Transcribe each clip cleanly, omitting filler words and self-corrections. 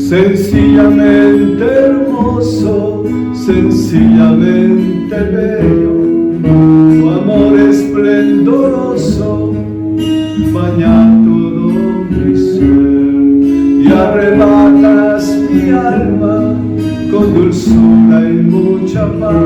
Sencillamente hermoso, sencillamente bello, tu amor esplendoroso baña todo mi ser y arrebatas mi alma con dulzura y mucha paz.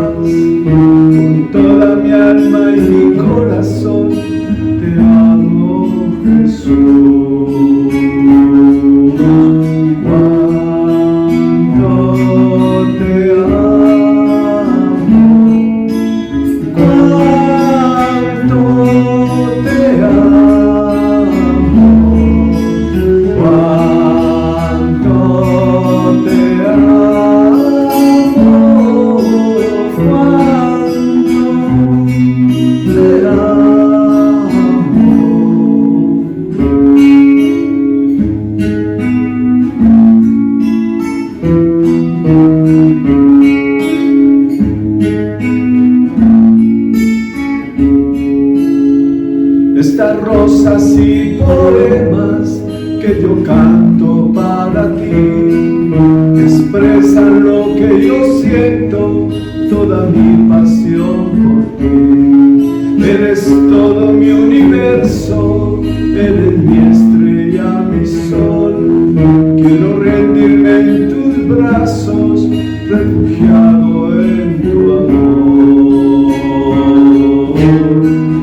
promesas y poemas que yo canto para ti expresan lo que yo siento, toda mi pasión por ti. Eres todo mi universo, eres mi estrella, mi sol. Quiero rendirme en tus brazos, refugiado en tu amor.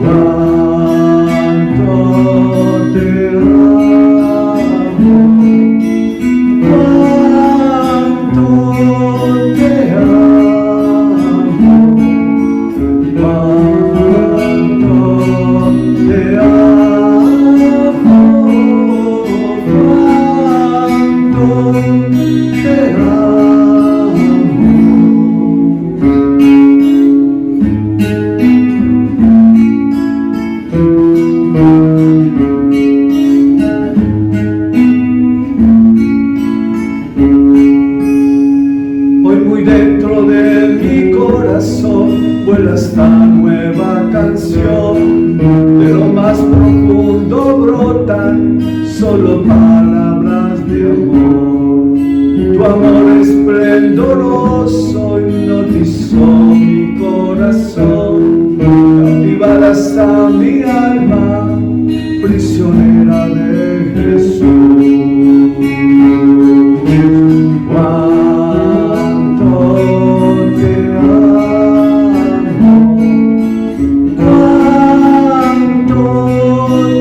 Cuánto te amo, cuánto te amo, cuánto te amo, cuánto te amo. Hoy muy dentro de mi corazón vuela esta nueva canción. De lo más profundo brotan solo palabras de amor. Tu amor esplendoroso hipnotizó mi corazón. Cautivadas a mi alma, prisionera de Jesús. Cuánto te amo, cuánto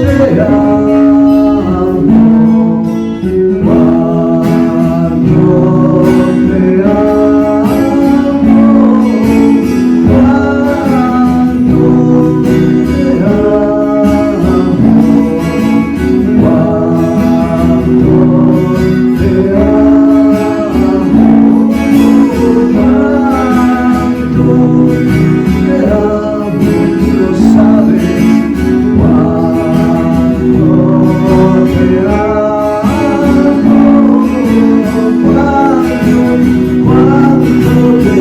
te amo, cuánto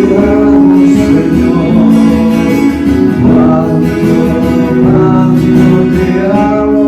te amo, cuánto te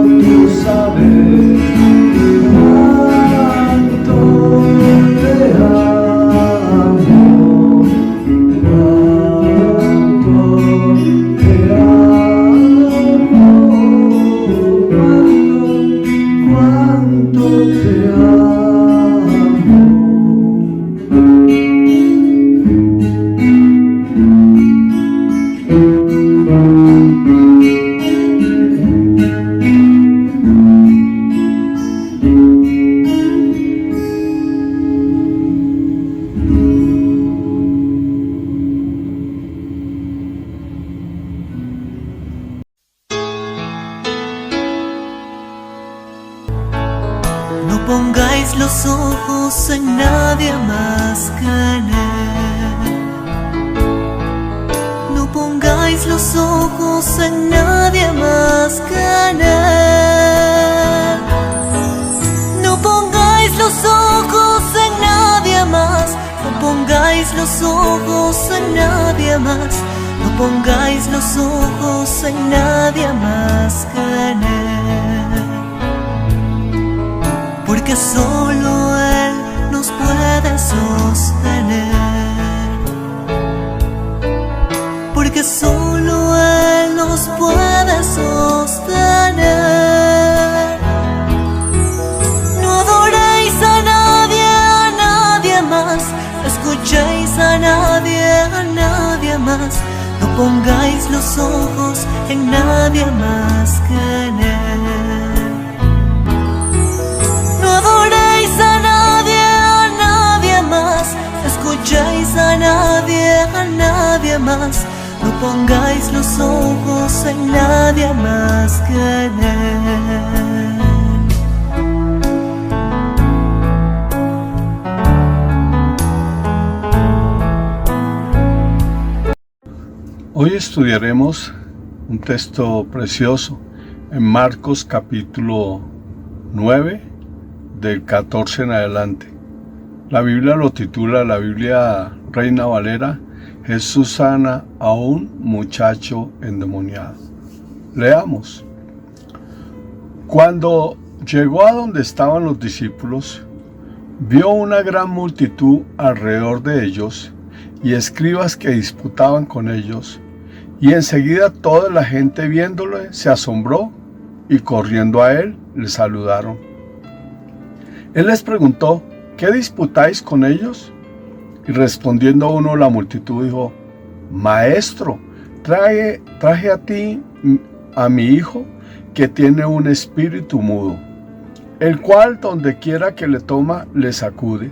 pongáis los ojos en nadie más que en Él. No pongáis los ojos en nadie más que en Él. No pongáis los ojos en nadie más. No pongáis los ojos en nadie más. No pongáis los ojos en nadie más que en Él. Porque solo Él nos puede sostener. Porque solo Él nos puede sostener. No adoréis a nadie más. No escuchéis a nadie más. No pongáis los ojos en nadie más que en Él. No adoréis a nadie más. Escuchéis a nadie más. No pongáis los ojos en nadie más que en Él. Hoy estudiaremos un texto precioso en Marcos capítulo 9, del 14 en adelante. La Biblia lo titula, la Biblia Reina Valera, Jesús sana a un muchacho endemoniado. Leamos. Cuando llegó a donde estaban los discípulos, vio una gran multitud alrededor de ellos y escribas que disputaban con ellos, y enseguida toda la gente viéndole se asombró y corriendo a él le saludaron. Él les preguntó: ¿qué disputáis con ellos? Y respondiendo uno la multitud dijo: Maestro, traje a ti a mi hijo, que tiene un espíritu mudo, el cual donde quiera que le toma le sacude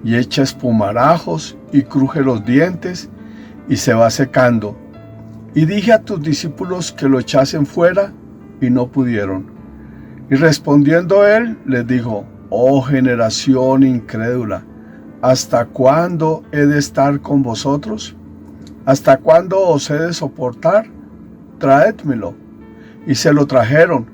y echa espumarajos y cruje los dientes y se va secando. Y dije a tus discípulos que lo echasen fuera y no pudieron. Y respondiendo él les dijo: Oh generación incrédula, ¿hasta cuándo he de estar con vosotros? ¿Hasta cuándo os he de soportar? Traédmelo. Y se lo trajeron.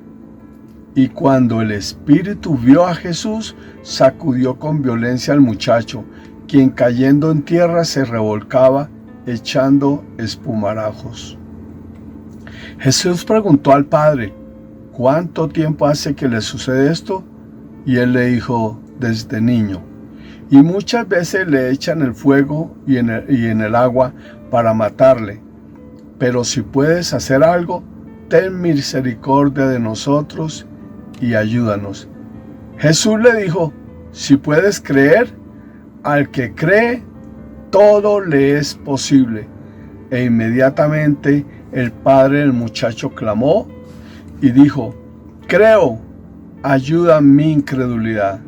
Y cuando el espíritu vio a Jesús, sacudió con violencia al muchacho, quien cayendo en tierra se revolcaba, echando espumarajos. Jesús preguntó al padre: ¿cuánto tiempo hace que le sucede esto? Y él le dijo: desde niño. Y muchas veces le echan el fuego y en el agua para matarle. Pero si puedes hacer algo, ten misericordia de nosotros y ayúdanos. Jesús le dijo: si puedes creer, al que cree, todo le es posible. E inmediatamente el padre del muchacho clamó y dijo: creo, ayuda mi incredulidad.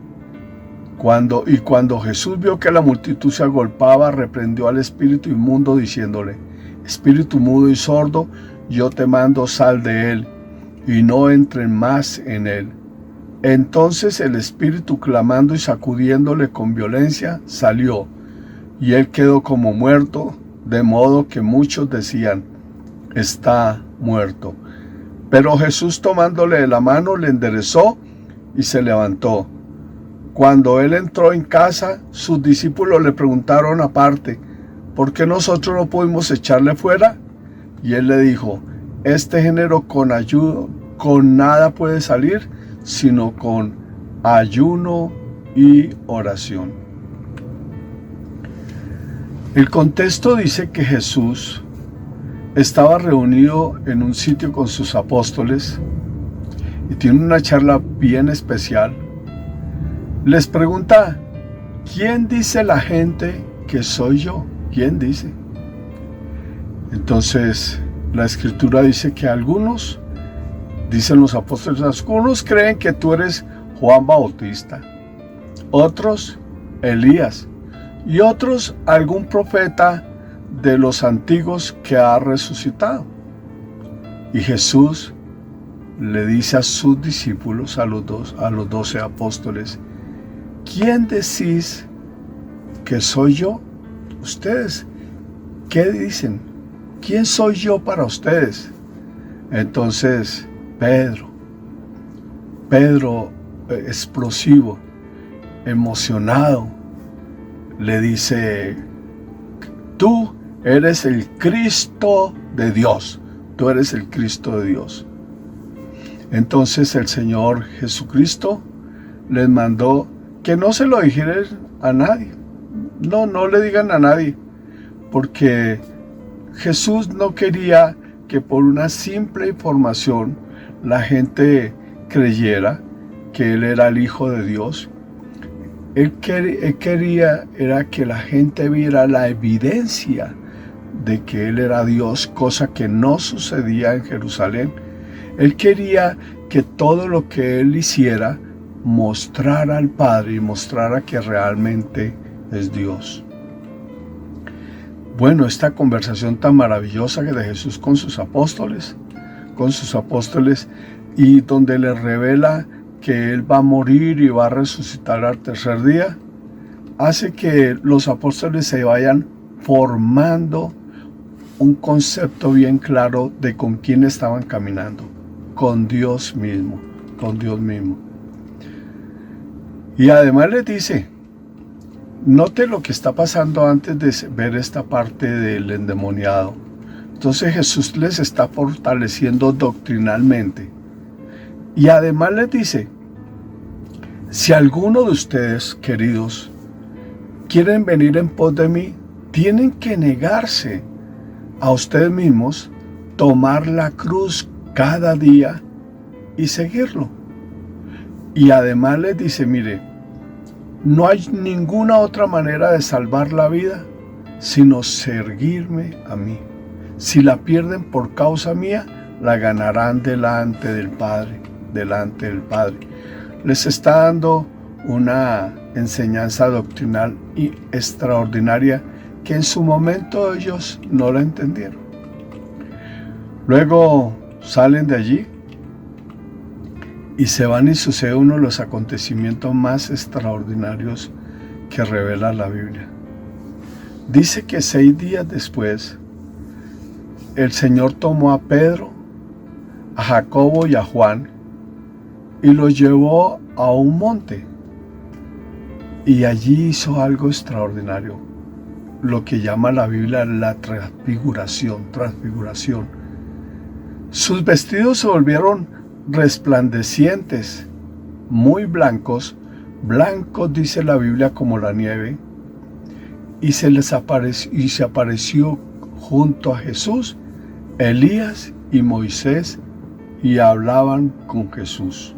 Cuando Jesús vio que la multitud se agolpaba, reprendió al espíritu inmundo diciéndole: espíritu mudo y sordo, yo te mando, sal de él, y no entren más en él. Entonces el espíritu, clamando y sacudiéndole con violencia, salió, y él quedó como muerto, de modo que muchos decían: está muerto. Pero Jesús, tomándole de la mano, le enderezó y se levantó. Cuando él entró en casa, sus discípulos le preguntaron aparte: ¿por qué nosotros no pudimos echarle fuera? Y él le dijo: este género con nada puede salir, sino con ayuno y oración. El contexto dice que Jesús estaba reunido en un sitio con sus apóstoles y tiene una charla bien especial. Les pregunta: ¿quién dice la gente que soy yo? ¿Quién dice? Entonces la escritura dice que algunos, dicen los apóstoles, algunos creen que tú eres Juan Bautista, otros Elías y otros algún profeta de los antiguos que ha resucitado. Y Jesús le dice a sus discípulos, a los 12 apóstoles: ¿quién decís que soy yo? Ustedes, ¿qué dicen? ¿Quién soy yo para ustedes? Entonces Pedro, explosivo, emocionado, le dice: tú eres el Cristo de Dios. Tú eres el Cristo de Dios. Entonces el Señor Jesucristo les mandó que no se lo dijeran a nadie. No le digan a nadie, porque Jesús no quería que por una simple información la gente creyera que Él era el Hijo de Dios. Él quería era que la gente viera la evidencia de que Él era Dios, cosa que no sucedía en Jerusalén. Él quería que todo lo que Él hiciera mostrara al Padre y mostrara que realmente es Dios. Bueno, esta conversación tan maravillosa que de Jesús con sus apóstoles, y donde les revela que Él va a morir y va a resucitar al tercer día, hace que los apóstoles se vayan formando un concepto bien claro de con quién estaban caminando, con Dios mismo. Y además les dice: note lo que está pasando antes de ver esta parte del endemoniado. Entonces Jesús les está fortaleciendo doctrinalmente. Y además les dice, si alguno de ustedes, queridos, quieren venir en pos de mí, tienen que negarse a ustedes mismos, tomar la cruz cada día y seguirlo. Y además les dice, mire, no hay ninguna otra manera de salvar la vida sino seguirme a mí. Si la pierden por causa mía, la ganarán delante del Padre, delante del Padre. Les está dando una enseñanza doctrinal y extraordinaria que en su momento ellos no la entendieron. Luego salen de allí y se van y sucede uno de los acontecimientos más extraordinarios que revela la Biblia. Dice que 6 días después, el Señor tomó a Pedro, a Jacobo y a Juan y los llevó a un monte. Y allí hizo algo extraordinario, lo que llama la Biblia la transfiguración. Sus vestidos se volvieron resplandecientes, muy blancos dice la Biblia como la nieve, y se apareció junto a Jesús, Elías y Moisés, y hablaban con Jesús.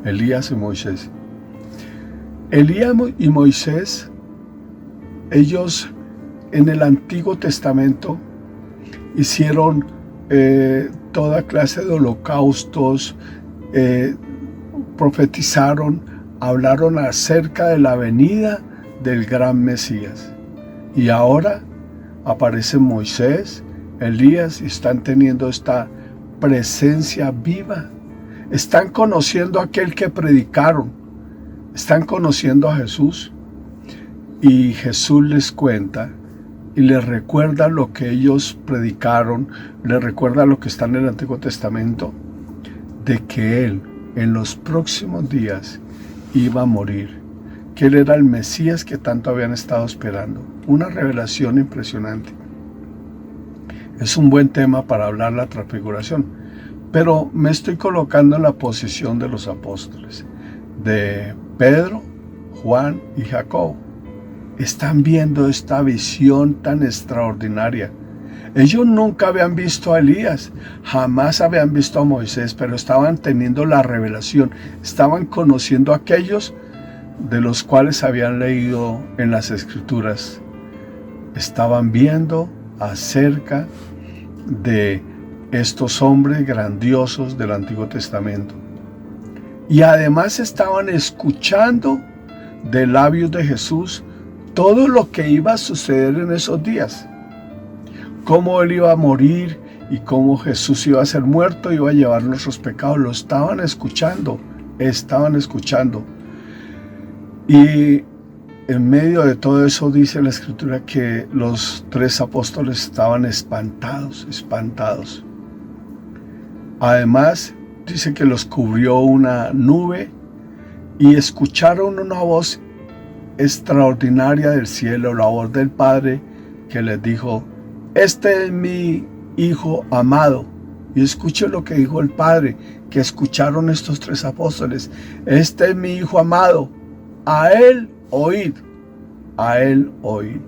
Elías y Moisés. Elías y Moisés, ellos en el Antiguo Testamento hicieron toda clase de holocaustos, profetizaron, hablaron acerca de la venida del gran Mesías. Y ahora aparecen Moisés, Elías, y están teniendo esta presencia viva. Están conociendo a aquel que predicaron, están conociendo a Jesús, y Jesús les cuenta y les recuerda lo que ellos predicaron, les recuerda lo que está en el Antiguo Testamento, de que Él en los próximos días iba a morir, que Él era el Mesías que tanto habían estado esperando. Una revelación impresionante. Es un buen tema para hablar la transfiguración, pero me estoy colocando en la posición de los apóstoles, de Pedro, Juan y Jacobo. Están viendo esta visión tan extraordinaria. Ellos nunca habían visto a Elías, jamás habían visto a Moisés, pero estaban teniendo la revelación, estaban conociendo a aquellos de los cuales habían leído en las Escrituras. Estaban viendo acerca de estos hombres grandiosos del Antiguo Testamento. Y además estaban escuchando de labios de Jesús todo lo que iba a suceder en esos días. Cómo Él iba a morir y cómo Jesús iba a ser muerto, iba a llevar nuestros pecados. Lo estaban escuchando. Y en medio de todo eso dice la Escritura que los 3 apóstoles estaban espantados. Además, dice que los cubrió una nube y escucharon una voz extraordinaria del cielo, la voz del Padre que les dijo: este es mi Hijo amado. Y escuchen lo que dijo el Padre, que escucharon estos 3 apóstoles: este es mi Hijo amado, a Él oíd, a Él oíd.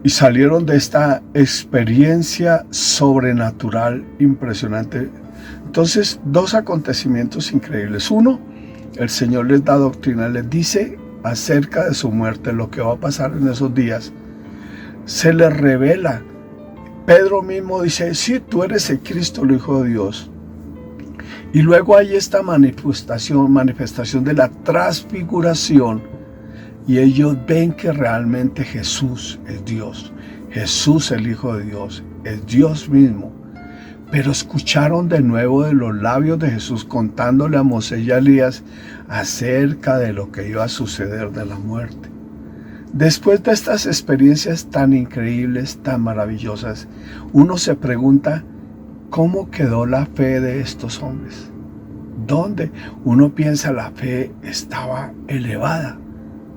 Y salieron de esta experiencia sobrenatural impresionante. Entonces, 2 acontecimientos increíbles. Uno, el Señor les da doctrina, les dice acerca de su muerte, lo que va a pasar en esos días. Se les revela. Pedro mismo dice: sí, tú eres el Cristo, el Hijo de Dios. Y luego hay esta manifestación de la transfiguración, y ellos ven que realmente Jesús es Dios, Jesús el Hijo de Dios, es Dios mismo. Pero escucharon de nuevo de los labios de Jesús contándole a Moisés y a Elías acerca de lo que iba a suceder de la muerte. Después de estas experiencias tan increíbles, tan maravillosas, uno se pregunta: ¿cómo quedó la fe de estos hombres? ¿Dónde? Uno piensa la fe estaba elevada,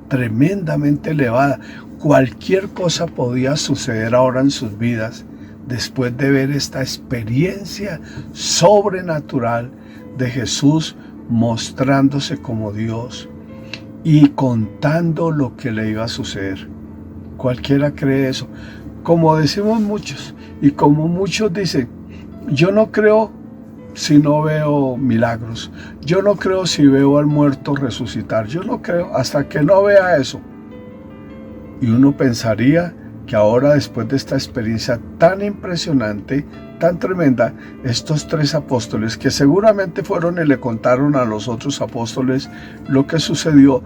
tremendamente elevada. Cualquier cosa podía suceder ahora en sus vidas después de ver esta experiencia sobrenatural de Jesús mostrándose como Dios y contando lo que le iba a suceder. Cualquiera cree eso, como decimos muchos, y como muchos dicen, yo no creo si no veo milagros, yo no creo si veo al muerto resucitar, yo no creo hasta que no vea eso. Y uno pensaría que ahora, después de esta experiencia tan impresionante, tan tremenda, estos 3 apóstoles que seguramente fueron y le contaron a los otros apóstoles lo que sucedió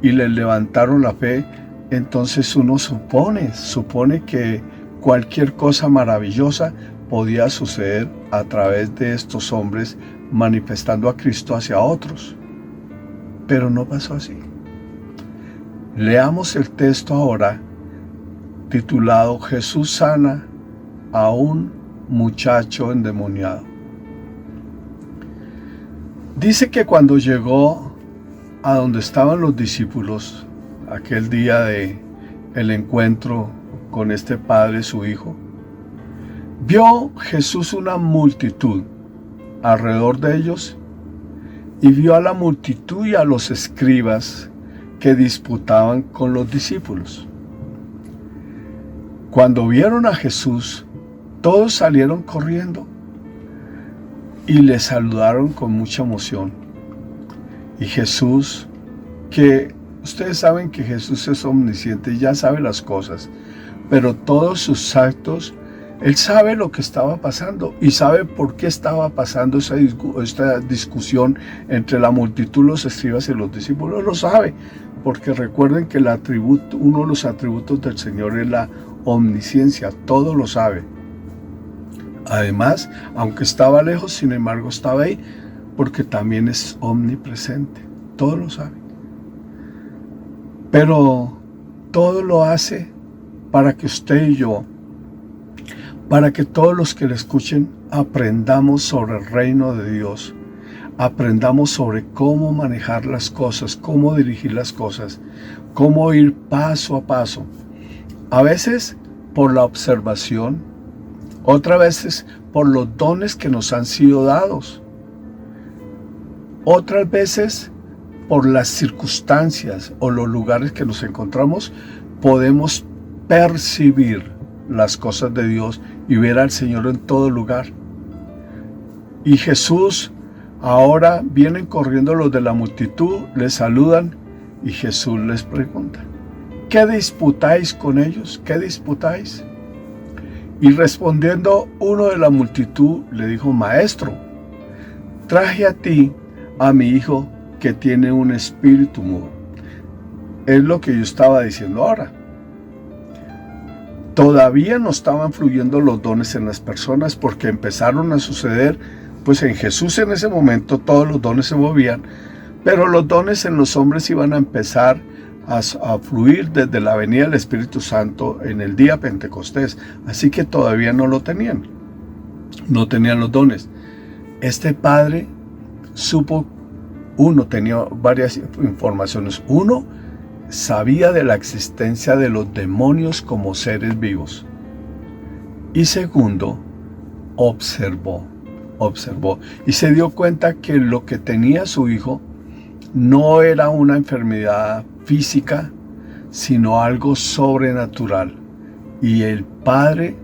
y les levantaron la fe, entonces uno supone que cualquier cosa maravillosa podía suceder a través de estos hombres manifestando a Cristo hacia otros. Pero no pasó así. Leamos el texto ahora, titulado Jesús sana a un muchacho endemoniado. Dice que cuando llegó a donde estaban los discípulos, aquel día de el encuentro con este padre, su hijo, vio Jesús una multitud alrededor de ellos y vio a la multitud y a los escribas que disputaban con los discípulos. Cuando vieron a Jesús, todos salieron corriendo y le saludaron con mucha emoción. Y Jesús, que ustedes saben que Jesús es omnisciente y ya sabe las cosas, pero todos sus actos, Él sabe lo que estaba pasando y sabe por qué estaba pasando esta discusión entre la multitud, los escribas y los discípulos. Lo sabe, porque recuerden que uno de los atributos del Señor es la omnisciencia, todo lo sabe. Además, aunque estaba lejos, sin embargo estaba ahí, porque también es omnipresente, todo lo sabe. Pero todo lo hace para que usted y yo, para que todos los que le escuchen, aprendamos sobre el reino de Dios, aprendamos sobre cómo manejar las cosas, cómo dirigir las cosas, cómo ir paso a paso. A veces por la observación, otras veces por los dones que nos han sido dados, otras veces por las circunstancias o los lugares que nos encontramos, podemos percibir las cosas de Dios y ver al Señor en todo lugar. Y Jesús, ahora vienen corriendo los de la multitud, les saludan y Jesús les pregunta: ¿qué disputáis con ellos? ¿Qué disputáis? Y respondiendo uno de la multitud le dijo: Maestro, traje a ti a mi hijo que tiene un espíritu mudo. Es lo que yo estaba diciendo ahora. Todavía no estaban fluyendo los dones en las personas porque empezaron a suceder, pues en Jesús en ese momento todos los dones se movían, pero los dones en los hombres iban a empezar a fluir desde la venida del Espíritu Santo en el día Pentecostés, así que todavía no lo tenían, no tenían los dones. Este padre tenía varias informaciones. Uno, sabía de la existencia de los demonios como seres vivos. Y segundo, observó y se dio cuenta que lo que tenía su hijo no era una enfermedad física, sino algo sobrenatural. Y el padre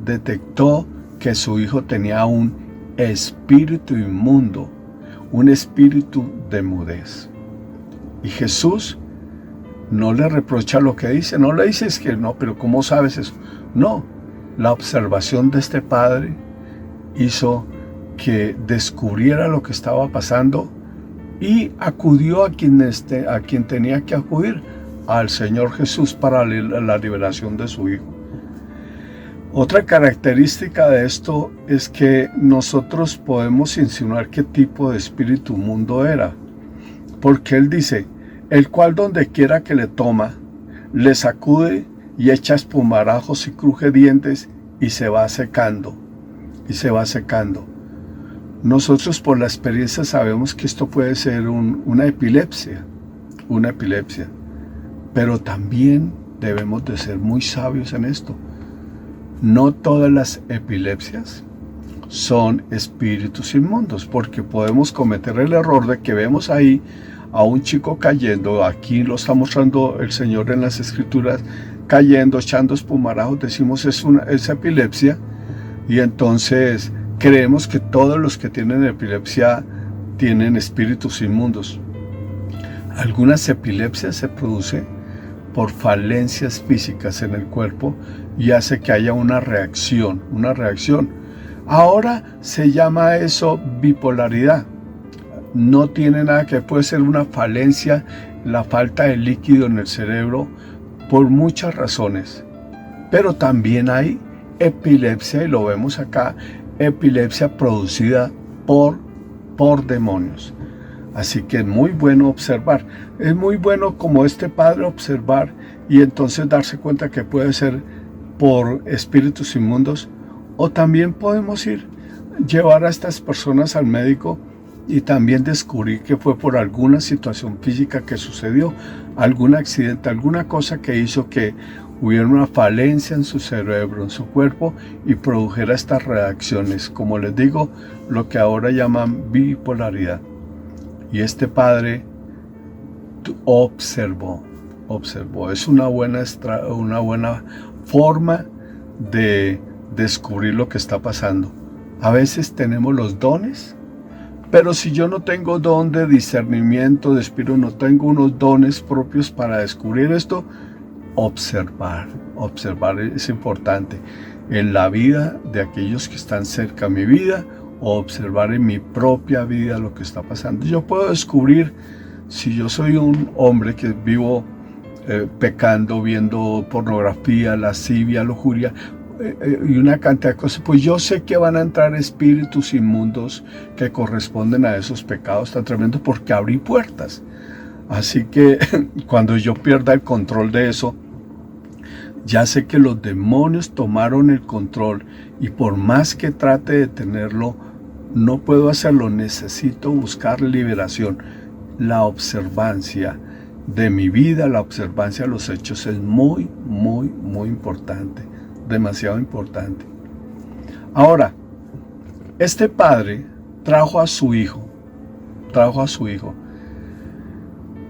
detectó que su hijo tenía un espíritu inmundo, un espíritu de mudez. Y Jesús no le reprocha lo que dice, no le dice: es que no, pero ¿cómo sabes eso? No, la observación de este padre hizo que descubriera lo que estaba pasando y acudió a quien tenía que acudir, al Señor Jesús, para la liberación de su hijo. Otra característica de esto es que nosotros podemos insinuar qué tipo de espíritu inmundo era, porque él dice: el cual donde quiera que le toma, le sacude y echa espumarajos y cruje dientes y se va secando, Nosotros por la experiencia sabemos que esto puede ser una epilepsia, pero también debemos de ser muy sabios en esto, no todas las epilepsias son espíritus inmundos, porque podemos cometer el error de que vemos ahí a un chico cayendo, aquí lo está mostrando el Señor en las Escrituras, cayendo, echando espumarajos, decimos es epilepsia, y entonces creemos que todos los que tienen epilepsia tienen espíritus inmundos. Algunas epilepsias se producen por falencias físicas en el cuerpo y hace que haya una reacción. Ahora se llama eso bipolaridad. No tiene nada que puede ser una falencia, la falta de líquido en el cerebro por muchas razones. Pero también hay epilepsia, y lo vemos acá, epilepsia producida por demonios. Así que es muy bueno observar. Es muy bueno como este padre observar y entonces darse cuenta que puede ser por espíritus inmundos, o también podemos llevar a estas personas al médico y también descubrir que fue por alguna situación física que sucedió, algún accidente, alguna cosa que hizo que hubiera una falencia en su cerebro, en su cuerpo, y produjera estas reacciones, como les digo, lo que ahora llaman bipolaridad. Y este padre observó. Es una buena forma de descubrir lo que está pasando. A veces tenemos los dones, pero si yo no tengo don de discernimiento de espíritu, no tengo unos dones propios para descubrir esto, observar es importante en la vida de aquellos que están cerca a mi vida, o observar en mi propia vida lo que está pasando. Yo puedo descubrir si yo soy un hombre que vivo pecando, viendo pornografía, lascivia, lujuria, y una cantidad de cosas, pues yo sé que van a entrar espíritus inmundos que corresponden a esos pecados tan tremendos, porque abrí puertas. Así que cuando yo pierda el control de eso, ya sé que los demonios tomaron el control, y por más que trate de tenerlo, no puedo hacerlo. Necesito buscar liberación. La observancia de mi vida, la observancia de los hechos es muy, muy, muy importante. Demasiado importante. Ahora, este padre trajo a su hijo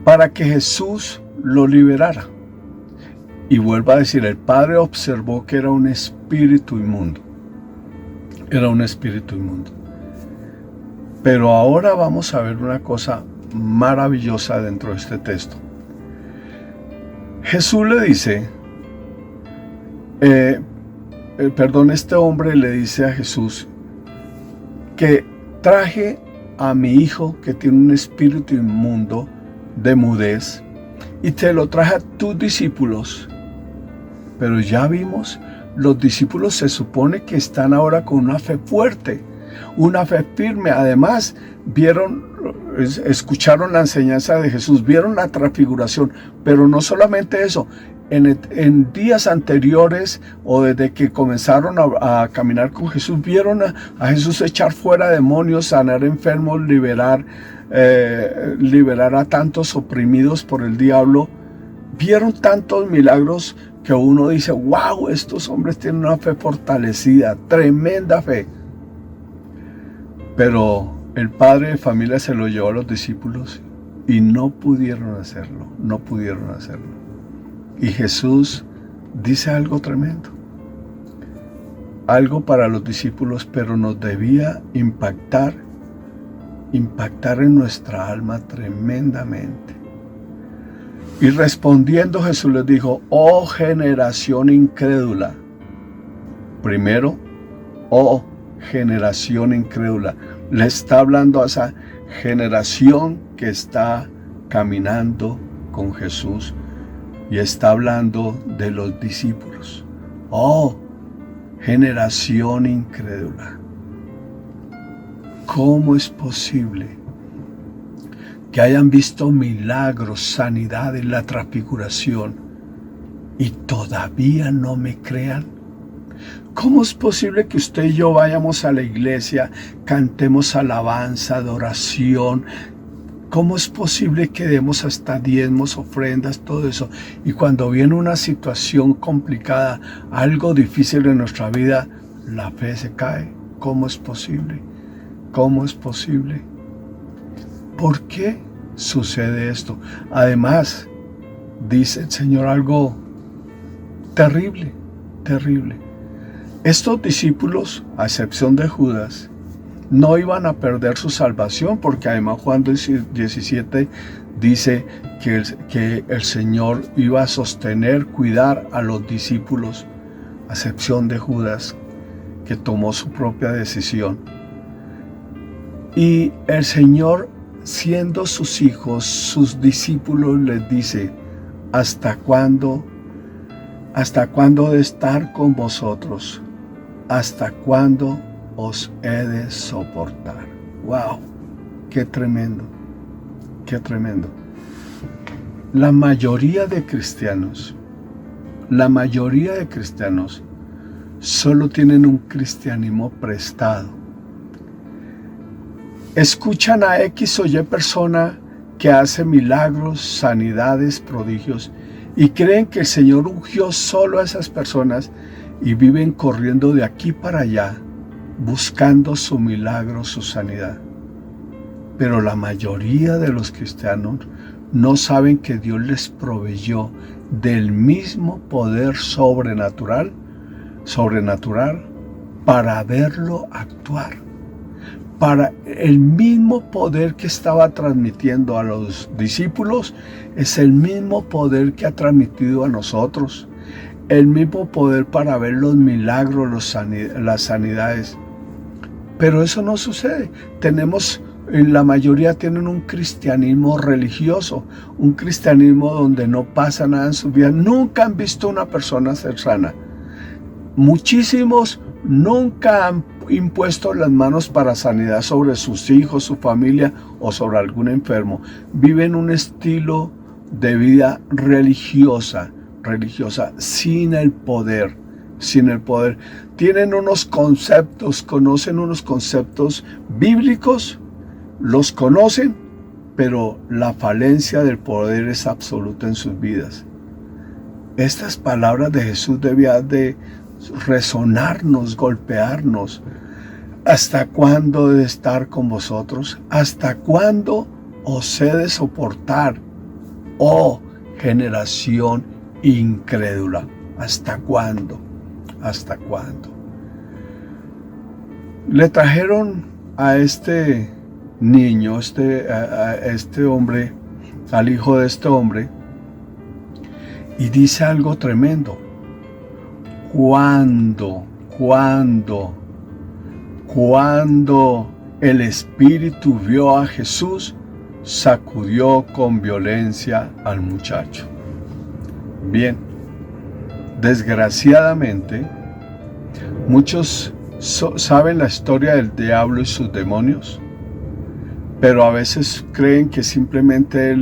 para que Jesús lo liberara. Y vuelvo a decir, el padre observó que era un espíritu inmundo. Pero ahora vamos a ver una cosa maravillosa dentro de este texto. Jesús le dice, este hombre le dice a Jesús que traje a mi hijo que tiene un espíritu inmundo de mudez y te lo traje a tus discípulos. Pero ya vimos, los discípulos se supone que están ahora con una fe fuerte, una fe firme. Además, escucharon la enseñanza de Jesús, vieron la transfiguración, pero no solamente eso. En días anteriores, o desde que comenzaron a caminar con Jesús, vieron a Jesús echar fuera demonios, sanar enfermos, liberar a tantos oprimidos por el diablo. Vieron tantos milagros que uno dice, wow, estos hombres tienen una fe fortalecida, tremenda fe. Pero el padre de familia se lo llevó a los discípulos y no pudieron hacerlo. Y Jesús dice algo tremendo, algo para los discípulos, pero nos debía impactar en nuestra alma tremendamente. Y respondiendo Jesús les dijo, oh generación incrédula. Primero, oh generación incrédula. Le está hablando a esa generación que está caminando con Jesús. Y está hablando de los discípulos. Oh, generación incrédula. ¿Cómo es posible que hayan visto milagros, sanidad en la transfiguración y todavía no me crean? ¿Cómo es posible que usted y yo vayamos a la iglesia, cantemos alabanza, adoración, ¿Cómo es posible que demos hasta diezmos, ofrendas, todo eso? Y cuando viene una situación complicada, algo difícil en nuestra vida, la fe se cae. ¿Cómo es posible? ¿Cómo es posible? ¿Por qué sucede esto? Además, dice el Señor algo terrible, terrible. Estos discípulos, a excepción de Judas, no iban a perder su salvación, porque además Juan 17 dice que el Señor iba a sostener, cuidar a los discípulos, a excepción de Judas, que tomó su propia decisión. Y el Señor, siendo sus hijos, sus discípulos, les dice: ¿hasta cuándo he de estar con vosotros? ¿Hasta cuándo os he de soportar? ¡Wow! ¡Qué tremendo! ¡Qué tremendo! La mayoría de cristianos solo tienen un cristianismo prestado. Escuchan a X o Y persona que hace milagros, sanidades, prodigios, y creen que el Señor ungió solo a esas personas y viven corriendo de aquí para allá, buscando su milagro, su sanidad. Pero la mayoría de los cristianos no saben que Dios les proveyó del mismo poder sobrenatural para verlo actuar. Para el mismo poder que estaba transmitiendo a los discípulos, es el mismo poder que ha transmitido a nosotros. El mismo poder para ver los milagros, las sanidades. Pero eso no sucede. La mayoría tienen un cristianismo religioso, un cristianismo donde no pasa nada en su vida. Nunca han visto una persona ser sana. Muchísimos nunca han impuesto las manos para sanidad sobre sus hijos, su familia o sobre algún enfermo. Viven un estilo de vida religiosa, sin el poder. Tienen unos conceptos, conocen unos conceptos bíblicos, los conocen, pero la falencia del poder es absoluta en sus vidas. Estas palabras de Jesús debían de resonarnos, golpearnos. ¿Hasta cuándo he de estar con vosotros? ¿Hasta cuándo os he de soportar? Oh, generación incrédula. ¿Hasta cuándo? ¿Hasta cuándo? Le trajeron a este niño, a este hombre, al hijo de este hombre, y dice algo tremendo. Cuando el Espíritu vio a Jesús, sacudió con violencia al muchacho. Bien, desgraciadamente, muchos saben la historia del diablo y sus demonios, pero a veces creen que simplemente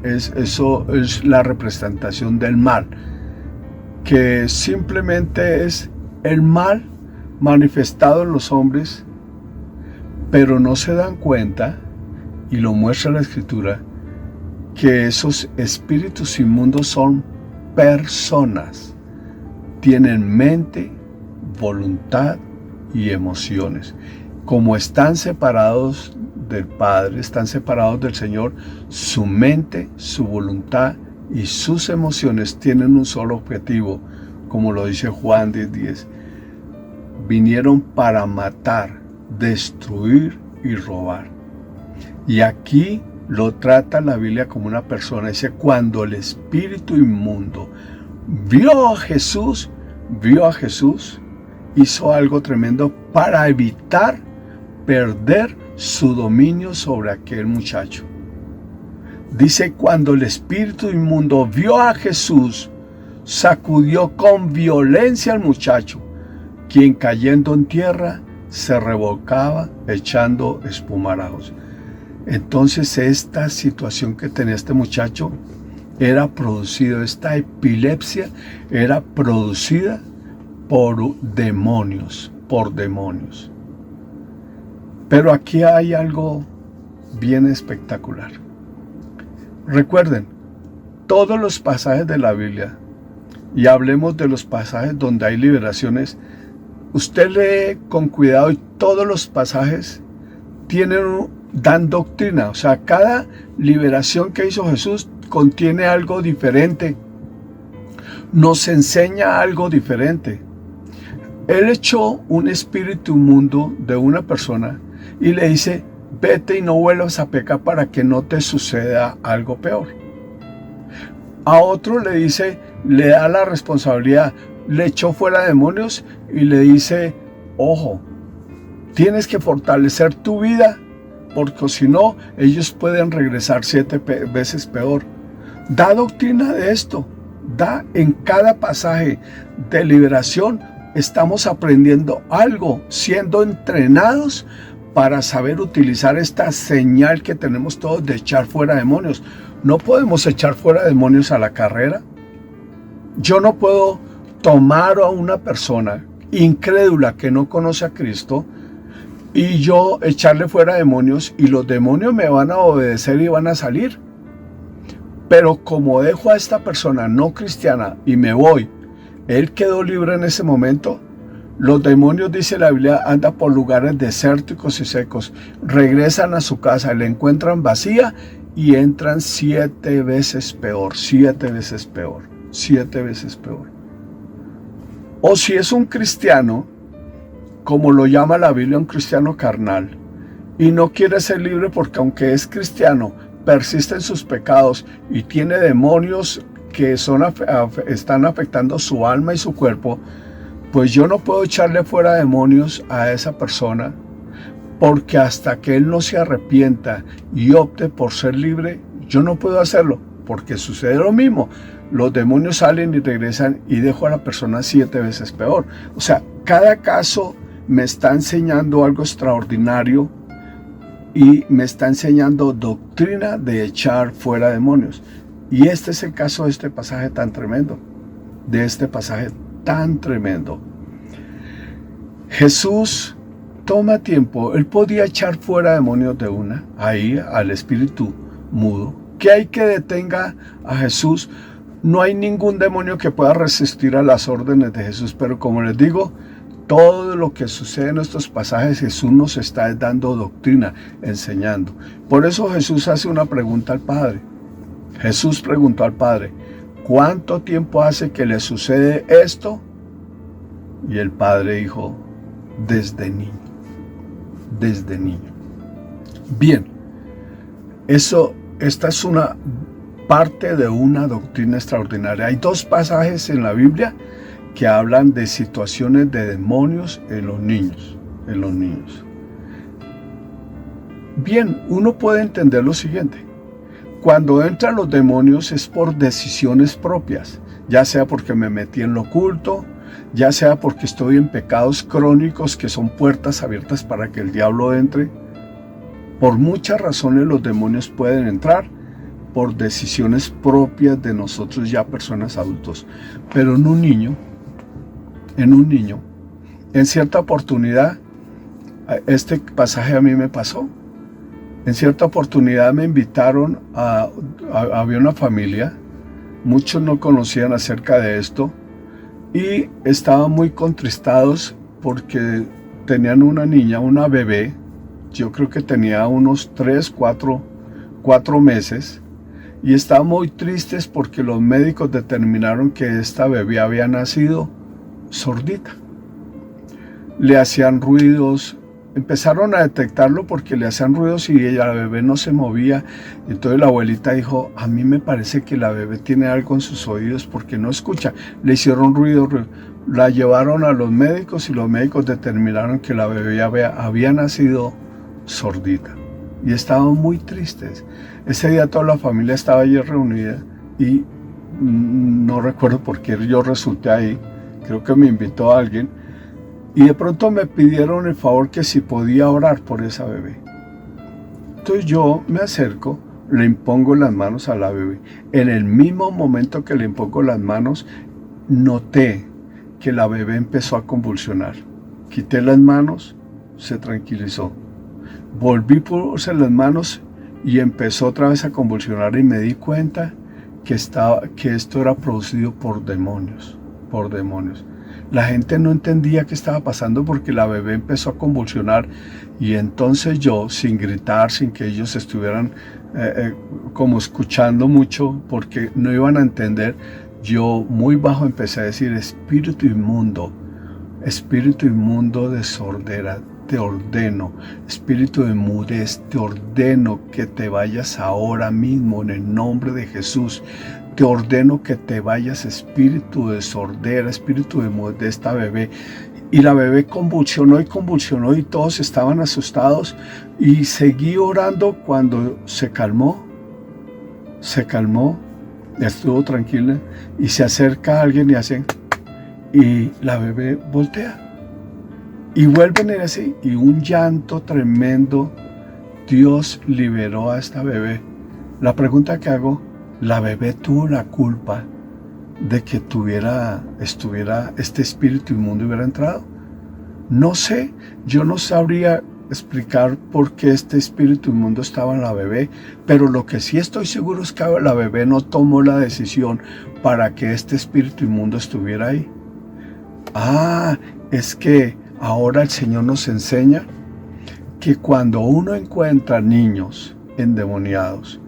eso es la representación del mal, que simplemente es el mal manifestado en los hombres, pero no se dan cuenta, y lo muestra la Escritura, que esos espíritus inmundos son personas, tienen mente, voluntad y emociones. Como están separados del Padre, están separados del Señor, su mente, su voluntad y sus emociones tienen un solo objetivo, como lo dice Juan 10:10. Vinieron para matar, destruir y robar. Y aquí lo trata la Biblia como una persona. Dice: cuando el espíritu inmundo vio a Jesús, hizo algo tremendo para evitar perder su dominio sobre aquel muchacho. Dice: cuando el espíritu inmundo vio a Jesús, sacudió con violencia al muchacho, quien cayendo en tierra se revolcaba echando espumarajos. Entonces esta situación que tenía este muchacho era producida, esta epilepsia era producida por demonios. Pero aquí hay algo bien espectacular. Recuerden, todos los pasajes de la Biblia, y hablemos de los pasajes donde hay liberaciones, usted lee con cuidado y todos los pasajes dan doctrina. O sea, cada liberación que hizo Jesús contiene algo diferente. Nos enseña algo diferente. Él echó un espíritu inmundo de una persona y le dice, vete y no vuelvas a pecar para que no te suceda algo peor. A otro le dice, le da la responsabilidad, le echó fuera demonios y le dice, ojo, tienes que fortalecer tu vida, porque si no, ellos pueden regresar 7 veces peor. Da doctrina de esto, da en cada pasaje de liberación, estamos aprendiendo algo, siendo entrenados para saber utilizar esta señal que tenemos todos de echar fuera demonios. No podemos echar fuera demonios a la carrera. Yo no puedo tomar a una persona incrédula que no conoce a Cristo y yo echarle fuera demonios y los demonios me van a obedecer y van a salir. Pero como dejo a esta persona no cristiana y me voy, él quedó libre en ese momento. Los demonios, dice la Biblia, andan por lugares desérticos y secos, regresan a su casa, la encuentran vacía y entran 7 veces peor, 7 veces peor, 7 veces peor. O si es un cristiano, como lo llama la Biblia, un cristiano carnal, y no quiere ser libre porque aunque es cristiano, persiste en sus pecados y tiene demonios que están afectando su alma y su cuerpo, pues yo no puedo echarle fuera demonios a esa persona, porque hasta que él no se arrepienta y opte por ser libre, yo no puedo hacerlo, porque sucede lo mismo. Los demonios salen y regresan y dejo a la persona 7 veces peor. O sea, cada caso me está enseñando algo extraordinario y me está enseñando doctrina de echar fuera demonios. Y este es el caso de este pasaje tan tremendo, Jesús toma tiempo, él podía echar fuera demonios de una, ahí al espíritu mudo. ¿Qué hay que detenga a Jesús? No hay ningún demonio que pueda resistir a las órdenes de Jesús, pero como les digo, todo lo que sucede en estos pasajes, Jesús nos está dando doctrina, enseñando. Por eso Jesús hace una pregunta al Padre. Jesús preguntó al Padre, ¿cuánto tiempo hace que le sucede esto? Y el Padre dijo, desde niño. Bien, esta es una parte de una doctrina extraordinaria. Hay 2 pasajes en la Biblia que hablan de situaciones de demonios en los niños. Bien, uno puede entender lo siguiente. Cuando entran los demonios es por decisiones propias, ya sea porque me metí en lo oculto, ya sea porque estoy en pecados crónicos que son puertas abiertas para que el diablo entre. Por muchas razones los demonios pueden entrar por decisiones propias de nosotros ya personas adultos. Pero en un niño, en cierta oportunidad, este pasaje a mí me pasó. En cierta oportunidad me invitaron había una familia, muchos no conocían acerca de esto y estaban muy contristados porque tenían una niña, una bebé, yo creo que tenía unos 3, 4 meses, y estaban muy tristes porque los médicos determinaron que esta bebé había nacido sordita. Le hacían ruidos, empezaron a detectarlo porque le hacían ruidos y la bebé no se movía. Entonces la abuelita dijo, a mí me parece que la bebé tiene algo en sus oídos porque no escucha. Le hicieron ruido. La llevaron a los médicos y los médicos determinaron que la bebé había nacido sordita. Y estaban muy tristes. Ese día toda la familia estaba allí reunida y no recuerdo por qué yo resulté ahí. Creo que me invitó a alguien. Y de pronto me pidieron el favor que si podía orar por esa bebé. Entonces yo me acerco, le impongo las manos a la bebé. En el mismo momento que le impongo las manos, noté que la bebé empezó a convulsionar. Quité las manos, se tranquilizó. Volví, puse las manos y empezó otra vez a convulsionar y me di cuenta que esto era producido por demonios. La gente no entendía qué estaba pasando porque la bebé empezó a convulsionar y entonces yo, sin gritar, sin que ellos estuvieran como escuchando mucho porque no iban a entender, yo muy bajo empecé a decir: espíritu inmundo de sordera, te ordeno, espíritu de mudez, te ordeno que te vayas ahora mismo en el nombre de Jesús. Te ordeno que te vayas, espíritu de sordera, espíritu de mudez de esta bebé. Y la bebé convulsionó y todos estaban asustados y seguí orando. Cuando se calmó, estuvo tranquila y se acerca a alguien y hace, y la bebé voltea. Y vuelven a ir así, y un llanto tremendo. Dios liberó a esta bebé. La pregunta que hago: ¿la bebé tuvo la culpa de que estuviera este espíritu inmundo y hubiera entrado? No sé, yo no sabría explicar por qué este espíritu inmundo estaba en la bebé, pero lo que sí estoy seguro es que la bebé no tomó la decisión para que este espíritu inmundo estuviera ahí. Es que ahora el Señor nos enseña que cuando uno encuentra niños endemoniados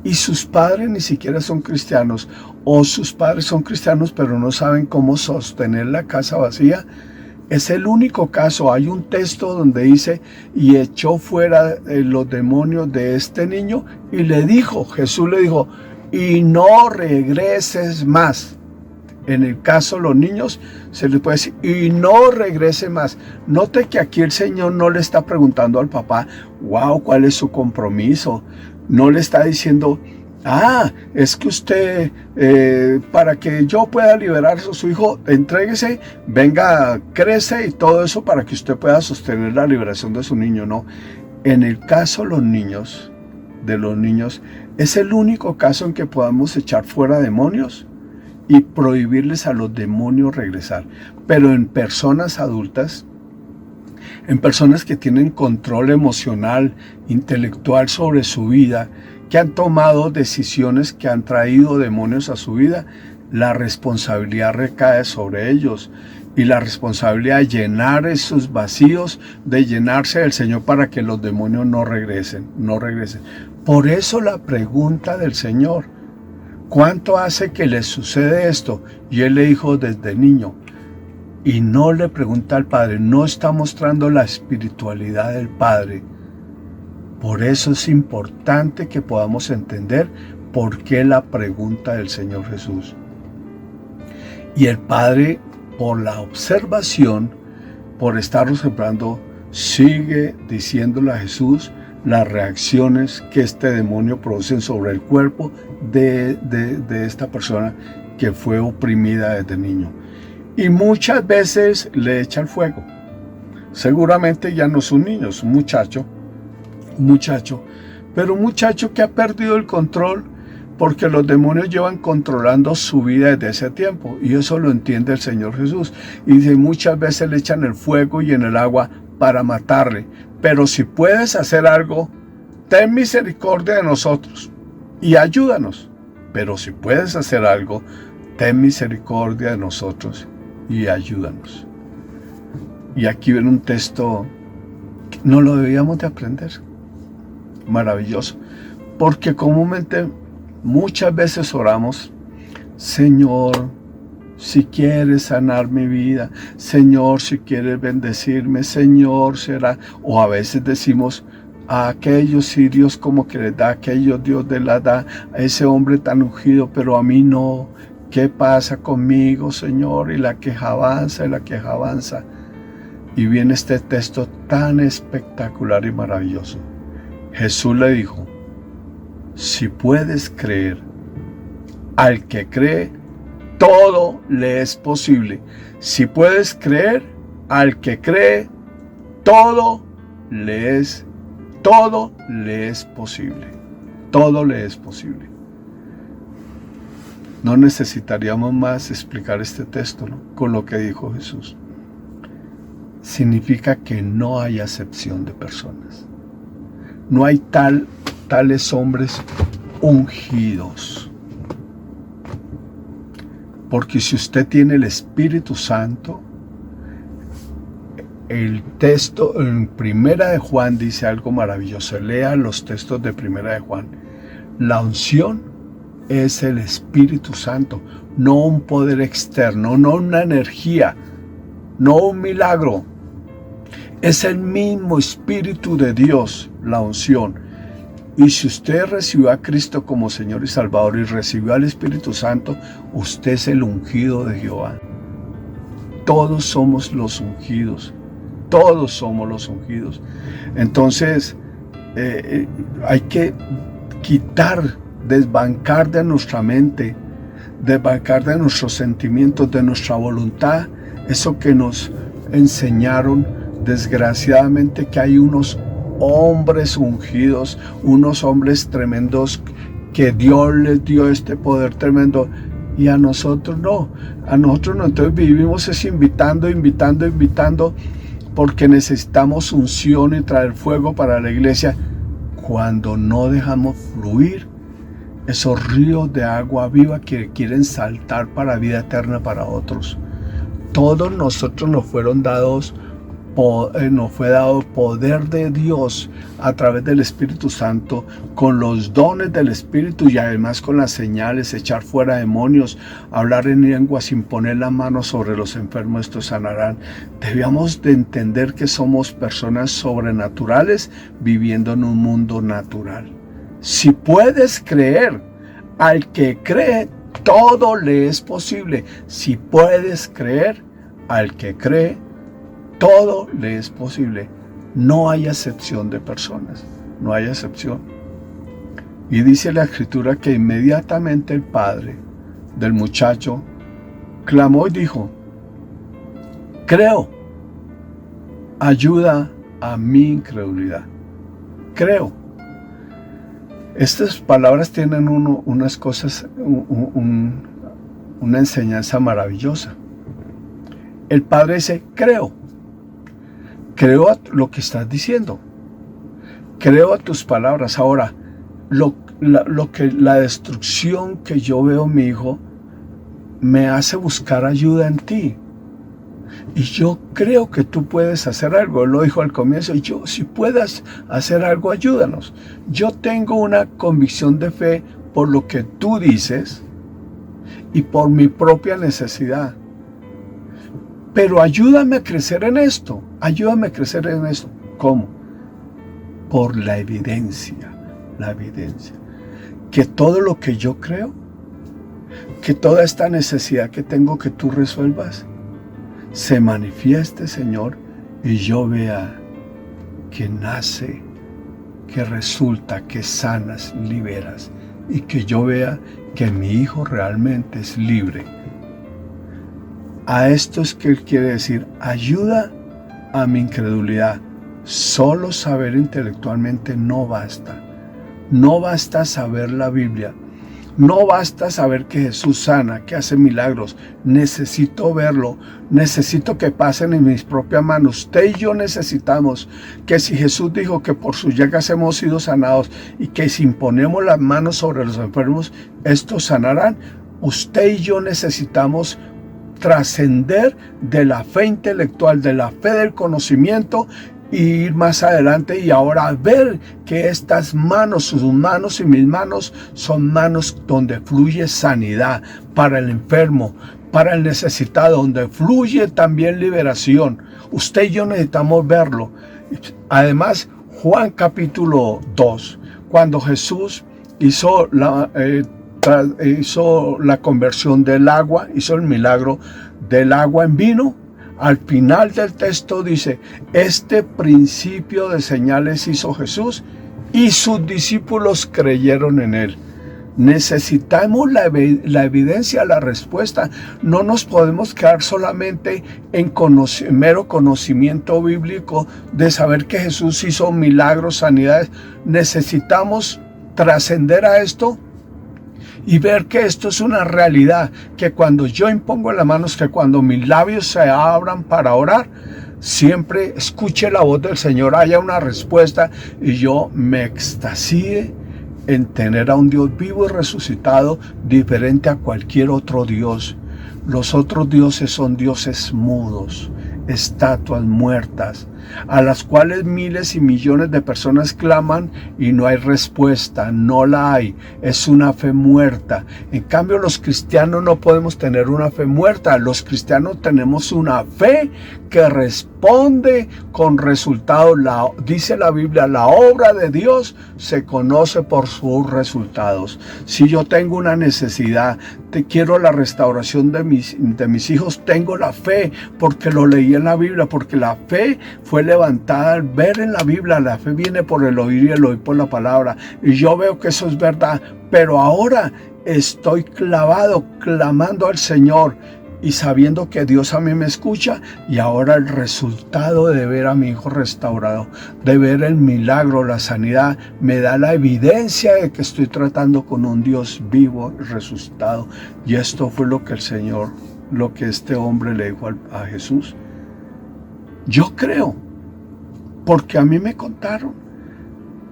y sus padres ni siquiera son cristianos, o sus padres son cristianos pero no saben cómo sostener la casa vacía, es el único caso. Hay un texto donde dice: y echó fuera los demonios de este niño y Jesús le dijo, y no regreses más. En el caso de los niños se les puede decir, y no regrese más. Note que aquí el Señor no le está preguntando al papá, ¿cuál es su compromiso? No le está diciendo, es que usted, para que yo pueda liberar a su hijo, entréguese, venga, crece y todo eso para que usted pueda sostener la liberación de su niño. No, en el caso de los niños, es el único caso en que podamos echar fuera demonios y prohibirles a los demonios regresar. Pero en personas adultas, en personas que tienen control emocional, intelectual sobre su vida, que han tomado decisiones que han traído demonios a su vida, la responsabilidad recae sobre ellos. Y la responsabilidad de llenar esos vacíos, de llenarse del Señor para que los demonios no regresen. Por eso la pregunta del Señor: ¿cuánto hace que le sucede esto? Y él le dijo: desde niño. Y no le pregunta al Padre, no está mostrando la espiritualidad del Padre. Por eso es importante que podamos entender por qué la pregunta del Señor Jesús. Y el Padre, por la observación, por estar observando, sigue diciéndole a Jesús las reacciones que este demonio produce sobre el cuerpo de esta persona que fue oprimida desde niño. Y muchas veces le echa el fuego. Seguramente ya no es un niño, es un muchacho, pero un muchacho que ha perdido el control porque los demonios llevan controlando su vida desde ese tiempo, y eso lo entiende el Señor Jesús. Y dice: muchas veces le echan el fuego y en el agua para matarle, pero si puedes hacer algo, ten misericordia de nosotros y ayúdanos. Pero si puedes hacer algo, ten misericordia de nosotros y ayúdanos. Y aquí viene un texto que no lo debíamos de aprender. Maravilloso, porque comúnmente muchas veces oramos: Señor, si quieres sanar mi vida, Señor, si quieres bendecirme, Señor, será. O a veces decimos: a aquellos sirios como que les da, a aquellos Dios de la da, a ese hombre tan ungido, pero a mí no. ¿Qué pasa conmigo, Señor? Y la queja avanza. Y viene este texto tan espectacular y maravilloso. Jesús le dijo: si puedes creer, al que cree, todo le es posible. Si puedes creer, al que cree, todo le es posible. Todo le es posible. No necesitaríamos más explicar este texto, ¿no? Con lo que dijo Jesús. Significa que no hay acepción de personas. no hay tales hombres ungidos. Porque si usted tiene el Espíritu Santo, el texto en Primera de Juan dice algo maravilloso. Lea los textos de Primera de Juan. La unción es el Espíritu Santo, no un poder externo, no una energía, no un milagro. Es el mismo Espíritu de Dios, la unción. Y si usted recibió a Cristo como Señor y Salvador y recibió al Espíritu Santo, usted es el ungido de Jehová. Todos somos los ungidos. Todos somos los ungidos. Entonces, hay que desbancar de nuestra mente, desbancar de nuestros sentimientos, de nuestra voluntad, eso que nos enseñaron desgraciadamente, que hay unos hombres ungidos, unos hombres tremendos que Dios les dio este poder tremendo, y a nosotros no. Entonces vivimos es invitando, porque necesitamos unción y traer fuego para la iglesia, cuando no dejamos fluir esos ríos de agua viva que quieren saltar para vida eterna para otros. Todos nosotros nos fue dado poder de Dios a través del Espíritu Santo, con los dones del Espíritu y además con las señales, echar fuera demonios, hablar en lenguas, imponer la mano sobre los enfermos, estos sanarán. Debíamos de entender que somos personas sobrenaturales viviendo en un mundo natural. Si puedes creer, al que cree, todo le es posible. Si puedes creer, al que cree, todo le es posible. No hay excepción de personas, no hay excepción. Y dice la Escritura que inmediatamente el padre del muchacho clamó y dijo: creo, ayuda a mi incredulidad. Creo. Estas palabras tienen unas cosas, una enseñanza maravillosa. El padre dice: creo a lo que estás diciendo, creo a tus palabras. Ahora, la destrucción que yo veo en mi hijo me hace buscar ayuda en ti, y yo creo que tú puedes hacer algo. Él lo dijo al comienzo: y yo, si puedas hacer algo, ayúdanos. Yo tengo una convicción de fe por lo que tú dices y por mi propia necesidad. Pero ayúdame a crecer en esto. ¿Cómo? Por la evidencia. Que todo lo que yo creo, que toda esta necesidad que tengo que tú resuelvas, se manifieste, Señor, y yo vea que nace, que resulta, que sanas, liberas, y que yo vea que mi hijo realmente es libre. A esto es que él quiere decir: ayuda a mi incredulidad. Solo saber intelectualmente no basta. No basta saber la Biblia. No basta saber que Jesús sana, que hace milagros. Necesito verlo. Necesito que pasen en mis propias manos. Usted y yo necesitamos que, si Jesús dijo que por sus llagas hemos sido sanados y que si imponemos las manos sobre los enfermos, estos sanarán, usted y yo necesitamos trascender de la fe intelectual, de la fe del conocimiento, y ir más adelante y ahora ver que estas manos, sus manos y mis manos, son manos donde fluye sanidad para el enfermo, para el necesitado, donde fluye también liberación. Usted y yo necesitamos verlo. Además, Juan capítulo 2, cuando Jesús hizo la conversión del agua, hizo el milagro del agua en vino, al final del texto dice: este principio de señales hizo Jesús y sus discípulos creyeron en él. Necesitamos la evidencia, la respuesta. No nos podemos quedar solamente en mero conocimiento bíblico de saber que Jesús hizo milagros, sanidades. Necesitamos trascender a esto y ver que esto es una realidad, que cuando yo impongo las manos, que cuando mis labios se abran para orar, siempre escuche la voz del Señor, haya una respuesta y yo me extasíe en tener a un Dios vivo y resucitado diferente a cualquier otro Dios. Los otros dioses son dioses mudos, estatuas muertas, a las cuales miles y millones de personas claman y no hay respuesta, no la hay, es una fe muerta. En cambio, los cristianos no podemos tener una fe muerta, los cristianos tenemos una fe que responde con resultados. Dice la Biblia, la obra de Dios se conoce por sus resultados. Si yo tengo una necesidad, quiero la restauración de mis hijos, tengo la fe porque lo leí en la Biblia, porque la fe fue levantada al ver en la Biblia. La fe viene por el oír y el oír por la palabra, y yo veo que eso es verdad, pero ahora estoy clamando al Señor y sabiendo que Dios a mí me escucha, y ahora el resultado de ver a mi hijo restaurado, de ver el milagro, la sanidad, me da la evidencia de que estoy tratando con un Dios vivo y resucitado. Y esto fue lo que este hombre le dijo a Jesús. Yo creo, porque a mí me contaron.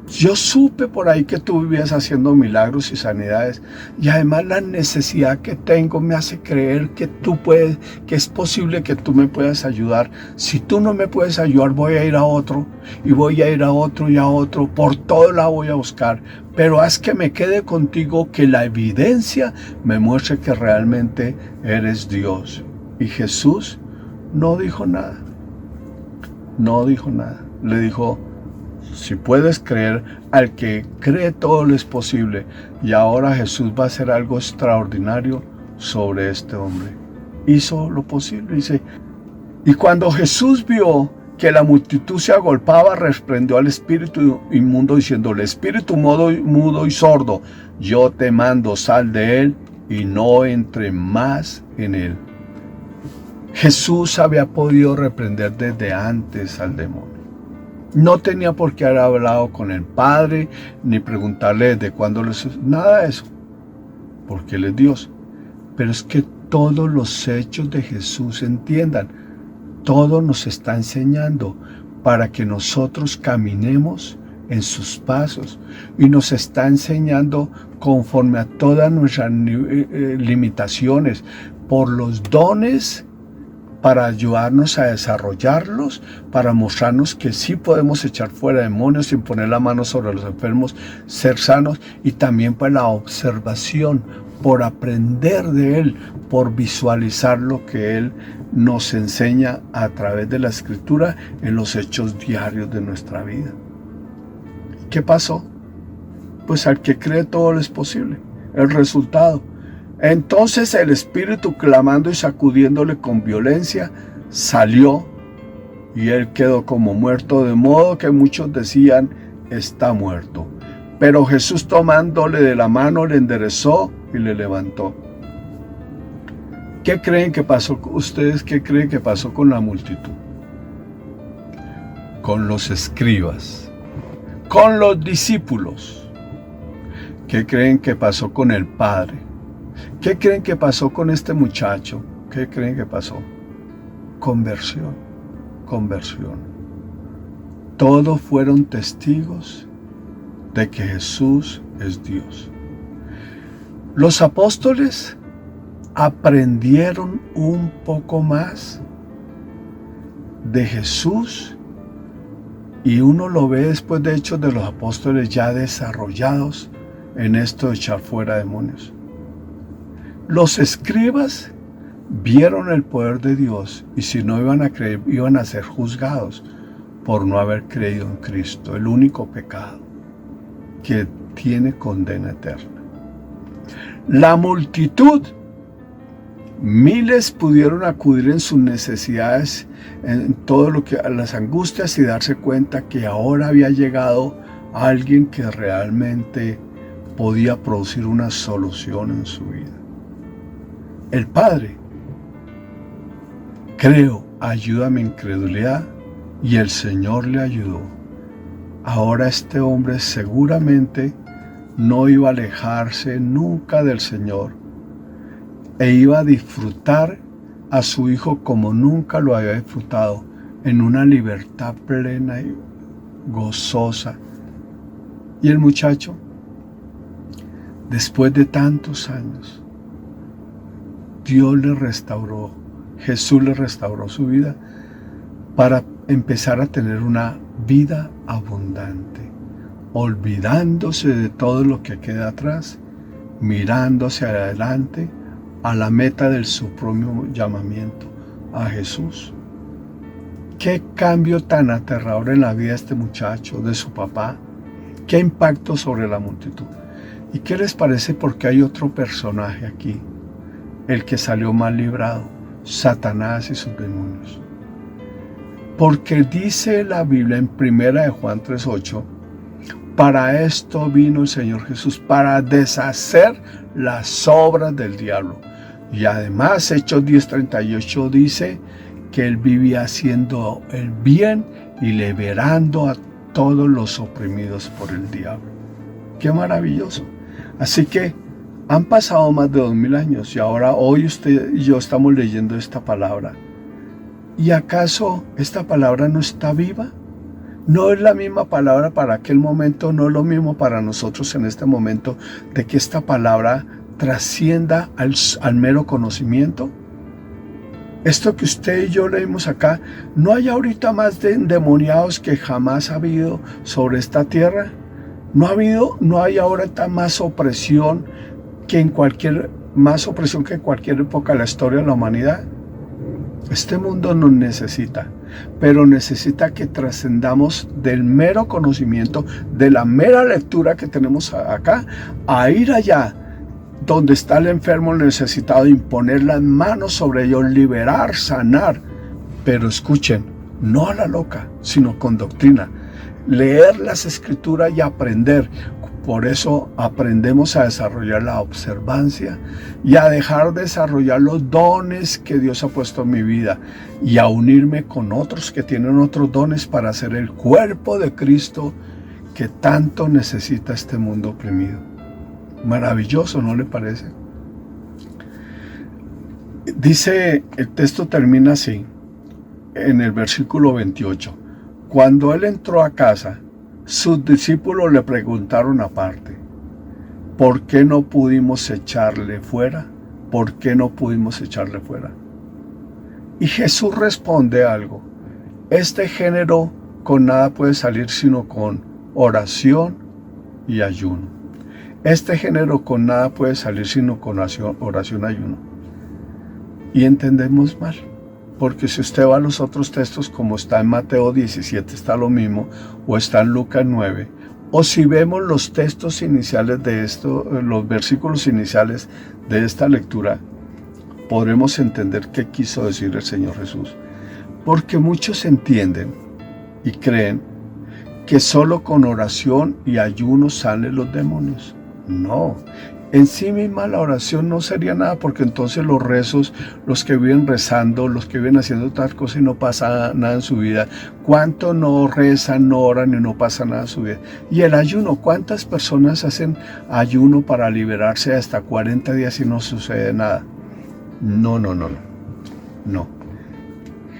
Yo supe por ahí que tú vivías haciendo milagros y sanidades, y además la necesidad que tengo me hace creer que tú puedes, que es posible que tú me puedas ayudar. Si tú no me puedes ayudar, voy a ir a otro, y voy a ir a otro y a otro, por todo lado voy a buscar, pero haz que me quede contigo, que la evidencia me muestre que realmente eres Dios. Y Jesús no dijo nada, le dijo: si puedes creer, al que cree todo le es posible. Y ahora Jesús va a hacer algo extraordinario sobre este hombre. Hizo lo posible, dice. Y cuando Jesús vio que la multitud se agolpaba, reprendió al espíritu inmundo, diciéndole: espíritu mudo y sordo, yo te mando, sal de él y no entre más en él. Jesús había podido reprender desde antes al demonio. No tenía por qué haber hablado con el Padre, ni preguntarle desde cuándo nada de eso, porque Él es Dios. Pero es que todos los hechos de Jesús, entiendan, todo nos está enseñando para que nosotros caminemos en sus pasos, y nos está enseñando conforme a todas nuestras limitaciones, por los dones, para ayudarnos a desarrollarlos, para mostrarnos que sí podemos echar fuera demonios sin poner la mano sobre los enfermos, ser sanos, y también para la observación, por aprender de Él, por visualizar lo que Él nos enseña a través de la Escritura en los hechos diarios de nuestra vida. ¿Qué pasó? Pues al que cree todo le es posible. El resultado: entonces el espíritu, clamando y sacudiéndole con violencia, salió, y él quedó como muerto, de modo que muchos decían: está muerto. Pero Jesús, tomándole de la mano, le enderezó y le levantó. ¿Qué creen que pasó? ¿Ustedes qué creen que pasó con la multitud? Con los escribas, con los discípulos. ¿Qué creen que pasó con el Padre? ¿Qué creen que pasó con este muchacho? ¿Qué creen que pasó? Conversión. Todos fueron testigos de que Jesús es Dios. Los apóstoles aprendieron un poco más de Jesús, y uno lo ve después de Hechos de los Apóstoles ya desarrollados en esto de echar fuera demonios. Los escribas vieron el poder de Dios, y si no iban a creer, iban a ser juzgados por no haber creído en Cristo, el único pecado que tiene condena eterna. La multitud, miles pudieron acudir en sus necesidades, en todo lo que a las angustias, y darse cuenta que ahora había llegado alguien que realmente podía producir una solución en su vida. El Padre: creo, ayuda a mi incredulidad, y el Señor le ayudó. Ahora este hombre seguramente no iba a alejarse nunca del Señor, e iba a disfrutar a su hijo como nunca lo había disfrutado, en una libertad plena y gozosa. Y el muchacho, después de tantos años, Dios le restauró, Jesús le restauró su vida para empezar a tener una vida abundante, olvidándose de todo lo que queda atrás, mirando hacia adelante a la meta de su propio llamamiento, a Jesús. Qué cambio tan aterrador en la vida de este muchacho, de su papá, qué impacto sobre la multitud. ¿Y qué les parece? Porque hay otro personaje aquí, el que salió mal librado, Satanás y sus demonios. Porque dice la Biblia en 1 Juan 3:8, para esto vino el Señor Jesús, para deshacer las obras del diablo. Y además Hechos 10:38 dice que él vivía haciendo el bien y liberando a todos los oprimidos por el diablo. ¡Qué maravilloso! Así que han pasado más de 2000 años y ahora hoy usted y yo estamos leyendo esta palabra. ¿Y acaso esta palabra no está viva? ¿No es la misma palabra para aquel momento? ¿No es lo mismo para nosotros en este momento de que esta palabra trascienda al mero conocimiento? Esto que usted y yo leímos acá, ¿no hay ahorita más de endemoniados que jamás ha habido sobre esta tierra? ¿No hay ahorita más opresión que más opresión que en cualquier época de la historia de la humanidad? Este mundo nos necesita, pero necesita que trascendamos del mero conocimiento, de la mera lectura que tenemos acá, a ir allá donde está el enfermo, el necesitado, imponer las manos sobre ellos, liberar, sanar. Pero escuchen, no a la loca, sino con doctrina. Leer las escrituras y aprender. Por eso aprendemos a desarrollar la observancia y a dejar desarrollar los dones que Dios ha puesto en mi vida y a unirme con otros que tienen otros dones para ser el cuerpo de Cristo que tanto necesita este mundo oprimido. Maravilloso, ¿no le parece? Dice, el texto termina así, en el versículo 28. Cuando él entró a casa, sus discípulos le preguntaron aparte, ¿por qué no pudimos echarle fuera? ¿Por qué no pudimos echarle fuera? Y Jesús responde algo, este género con nada puede salir sino con oración y ayuno. Este género con nada puede salir sino con oración y ayuno. Y entendemos mal. Porque si usted va a los otros textos, como está en Mateo 17, está lo mismo, o está en Lucas 9, o si vemos los textos iniciales de esto, los versículos iniciales de esta lectura, podremos entender qué quiso decir el Señor Jesús. Porque muchos entienden y creen que solo con oración y ayuno salen los demonios. No. En sí misma la oración no sería nada, porque entonces los rezos, los que viven rezando, los que viven haciendo tal cosa y no pasa nada en su vida, ¿cuánto no rezan, no oran y no pasa nada en su vida? Y el ayuno, ¿cuántas personas hacen ayuno para liberarse hasta 40 días y no sucede nada? No.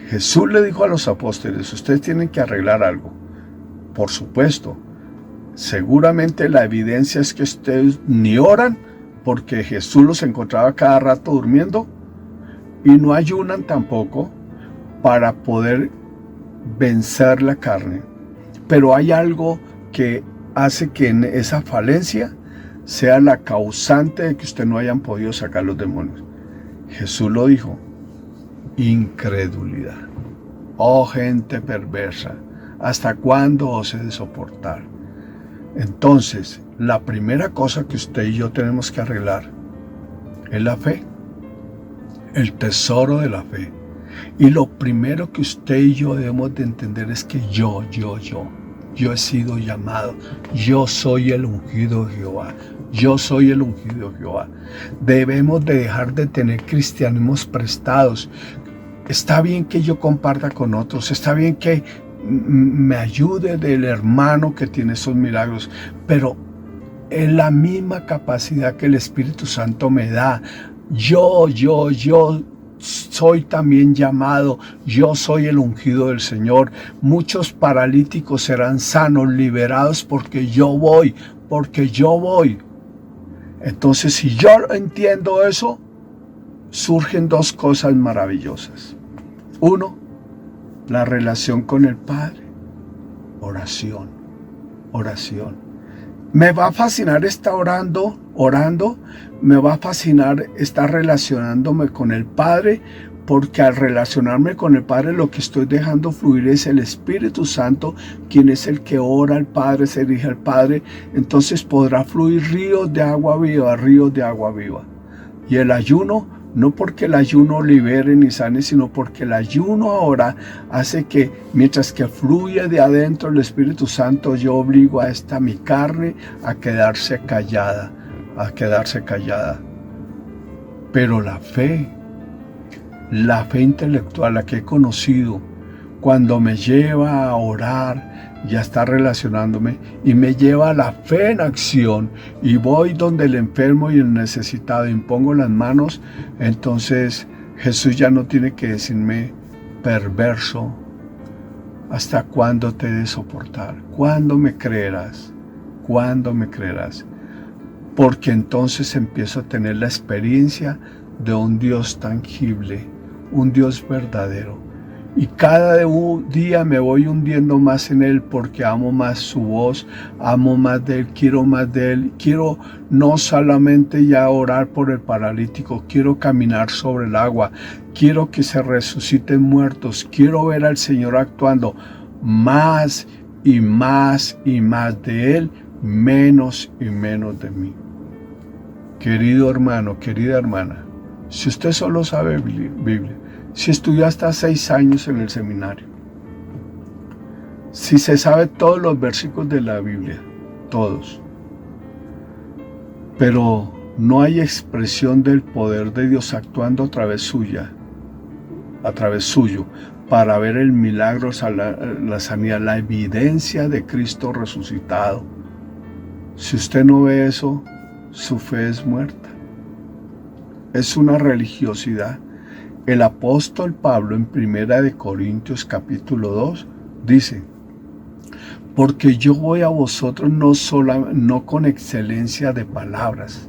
Jesús le dijo a los apóstoles, ustedes tienen que arreglar algo. Por supuesto. Seguramente la evidencia es que ustedes ni oran porque Jesús los encontraba cada rato durmiendo y no ayunan tampoco para poder vencer la carne. Pero hay algo que hace que en esa falencia sea la causante de que ustedes no hayan podido sacar los demonios. Jesús lo dijo, incredulidad. Oh gente perversa, ¿hasta cuándo os he de soportar? Entonces, la primera cosa que usted y yo tenemos que arreglar es la fe, el tesoro de la fe. Y lo primero que usted y yo debemos de entender es que yo he sido llamado, yo soy el ungido de Jehová, yo soy el ungido de Jehová. Debemos de dejar de tener cristianismos prestados. Está bien que yo comparta con otros, está bien que me ayude del hermano que tiene esos milagros, pero en la misma capacidad que el Espíritu Santo me da, yo soy también llamado, yo soy el ungido del Señor. Muchos paralíticos serán sanos, liberados porque yo voy. Entonces, si yo entiendo eso, surgen dos cosas maravillosas. Uno, la relación con el Padre. Oración. Me va a fascinar estar orando, me va a fascinar estar relacionándome con el Padre, porque al relacionarme con el Padre lo que estoy dejando fluir es el Espíritu Santo, quien es el que ora al Padre, se dirige al Padre. Entonces podrá fluir ríos de agua viva. Y el ayuno, no porque el ayuno libere ni sane, sino porque el ayuno ahora hace que mientras que fluye de adentro el Espíritu Santo, yo obligo a mi carne a quedarse callada. Pero la fe intelectual, la que he conocido, cuando me lleva a orar y a estar relacionándome, y me lleva a la fe en acción, y voy donde el enfermo y el necesitado, impongo las manos, entonces Jesús ya no tiene que decirme perverso, ¿hasta cuándo te he de soportar? ¿Cuándo me creerás? Porque entonces empiezo a tener la experiencia de un Dios tangible, un Dios verdadero. Y cada día me voy hundiendo más en Él, porque amo más su voz, amo más de Él, quiero más de Él. Quiero no solamente ya orar por el paralítico, quiero caminar sobre el agua, quiero que se resuciten muertos, quiero ver al Señor actuando más y más de Él, menos y menos de mí. Querido hermano, querida hermana, si usted solo sabe Biblia, si estudió hasta 6 años en el seminario, si se sabe todos los versículos de la Biblia, todos, pero no hay expresión del poder de Dios actuando a través suyo, para ver el milagro, la sanidad, la evidencia de Cristo resucitado. Si usted no ve eso, su fe es muerta. Es una religiosidad. El apóstol Pablo en 1 Corintios capítulo 2 dice: porque yo voy a vosotros no con excelencia de palabras,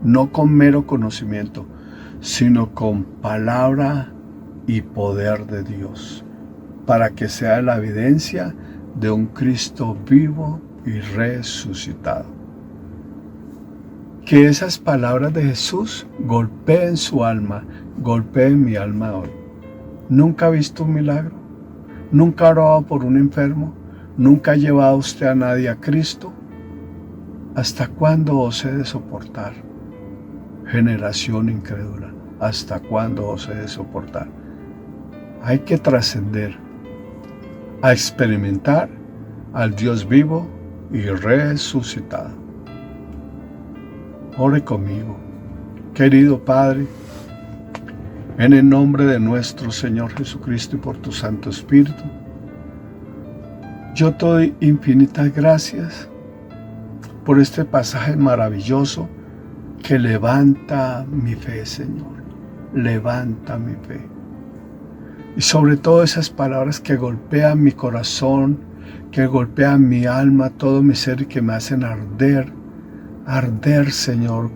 no con mero conocimiento, sino con palabra y poder de Dios, para que sea la evidencia de un Cristo vivo y resucitado. Que esas palabras de Jesús golpeen su alma, golpeen mi alma hoy. ¿Nunca ha visto un milagro? ¿Nunca ha orado por un enfermo? ¿Nunca ha llevado usted a nadie a Cristo? ¿Hasta cuándo os he de soportar? Generación incrédula, ¿hasta cuándo os he de soportar? Hay que trascender, a experimentar al Dios vivo y resucitado. Ore conmigo. Querido Padre, en el nombre de nuestro Señor Jesucristo y por tu Santo Espíritu, yo te doy infinitas gracias por este pasaje maravilloso que levanta mi fe, Señor. Levanta mi fe. Y sobre todo esas palabras que golpean mi corazón, que golpean mi alma, todo mi ser, y que me hacen arder, Señor,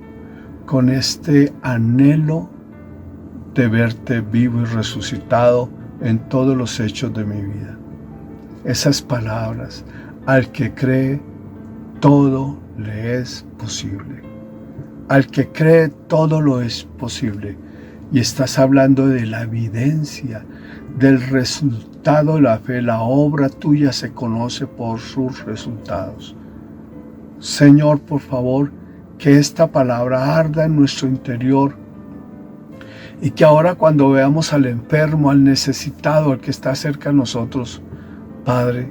con este anhelo de verte vivo y resucitado en todos los hechos de mi vida. Esas palabras: al que cree, todo le es posible. Al que cree, todo lo es posible. Y estás hablando de la evidencia, del resultado de la fe. La obra tuya se conoce por sus resultados. Señor, por favor, que esta palabra arda en nuestro interior, y que ahora cuando veamos al enfermo, al necesitado, al que está cerca de nosotros, Padre,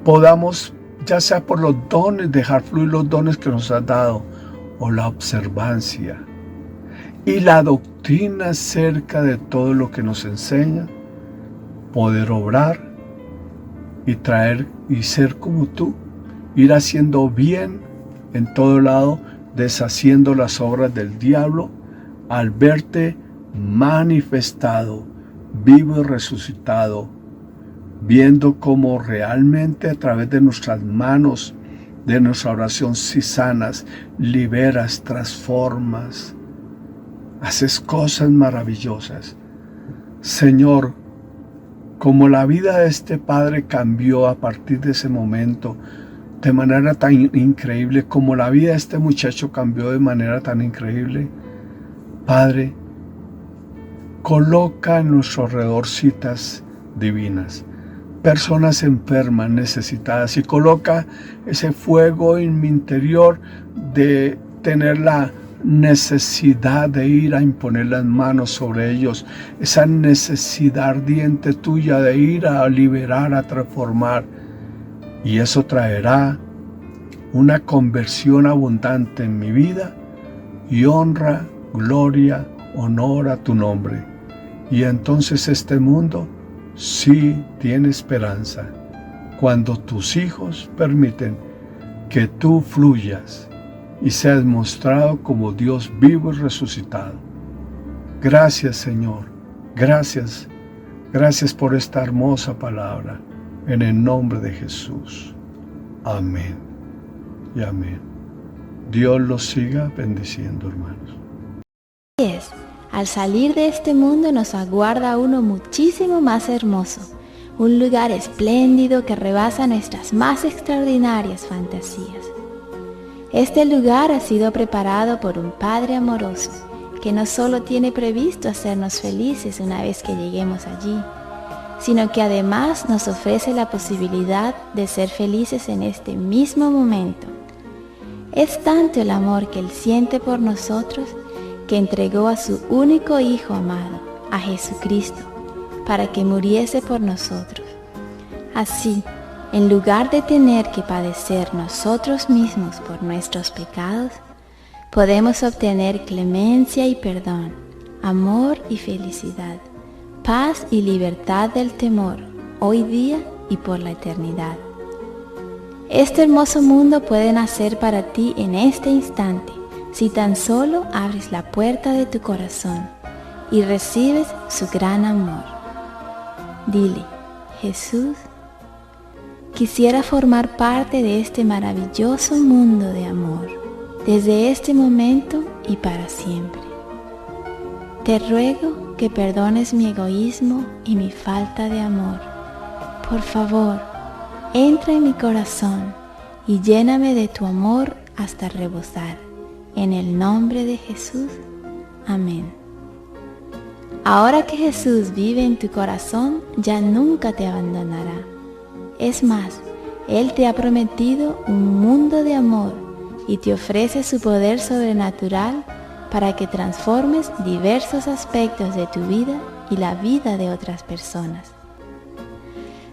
podamos, ya sea por los dones, dejar fluir los dones que nos has dado, o la observancia y la doctrina acerca de todo lo que nos enseña, poder obrar y traer y ser como tú, ir haciendo bien en todo lado, deshaciendo las obras del diablo, al verte manifestado, vivo y resucitado, viendo cómo realmente a través de nuestras manos, de nuestra oración, si sanas, liberas, transformas, haces cosas maravillosas. Señor, como la vida de este padre cambió a partir de ese momento, de manera tan increíble, como la vida de este muchacho cambió de manera tan increíble, Padre, coloca a nuestro alrededor citas divinas, personas enfermas, necesitadas, y coloca ese fuego en mi interior de tener la necesidad de ir a imponer las manos sobre ellos, esa necesidad ardiente tuya de ir a liberar, a transformar, y eso traerá una conversión abundante en mi vida y honra, gloria, honor a tu nombre. Y entonces este mundo sí tiene esperanza cuando tus hijos permiten que tú fluyas y seas mostrado como Dios vivo y resucitado. Gracias, Señor. Gracias. Gracias por esta hermosa palabra. En el nombre de Jesús. Amén y amén. Dios los siga bendiciendo, hermanos. Al salir de este mundo nos aguarda uno muchísimo más hermoso, un lugar espléndido que rebasa nuestras más extraordinarias fantasías. Este lugar ha sido preparado por un Padre amoroso que no solo tiene previsto hacernos felices una vez que lleguemos allí, sino que además nos ofrece la posibilidad de ser felices en este mismo momento. Es tanto el amor que Él siente por nosotros que entregó a su único Hijo amado, a Jesucristo, para que muriese por nosotros. Así, en lugar de tener que padecer nosotros mismos por nuestros pecados, podemos obtener clemencia y perdón, amor y felicidad, paz y libertad del temor, hoy día y por la eternidad. Este hermoso mundo puede nacer para ti en este instante, si tan solo abres la puerta de tu corazón y recibes su gran amor. Dile: Jesús, quisiera formar parte de este maravilloso mundo de amor, desde este momento y para siempre. Te ruego que perdones mi egoísmo y mi falta de amor. Por favor, entra en mi corazón y lléname de tu amor hasta rebosar. En el nombre de Jesús. Amén. Ahora que Jesús vive en tu corazón, ya nunca te abandonará. Es más, Él te ha prometido un mundo de amor y te ofrece su poder sobrenatural para que transformes diversos aspectos de tu vida y la vida de otras personas.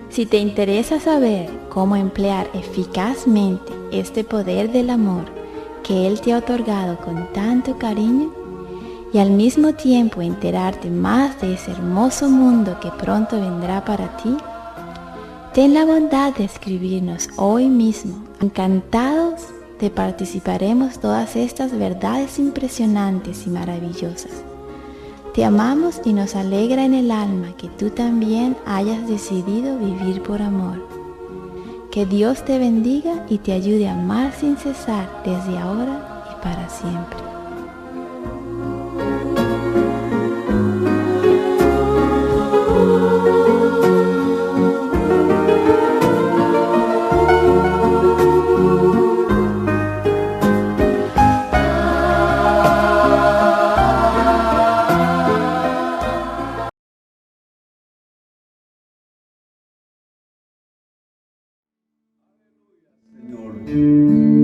Si te interesa saber cómo emplear eficazmente este poder del amor que Él te ha otorgado con tanto cariño, y al mismo tiempo enterarte más de ese hermoso mundo que pronto vendrá para ti, ten la bondad de escribirnos hoy mismo. Encantados te participaremos todas estas verdades impresionantes y maravillosas. Te amamos y nos alegra en el alma que tú también hayas decidido vivir por amor. Que Dios te bendiga y te ayude a amar sin cesar desde ahora y para siempre.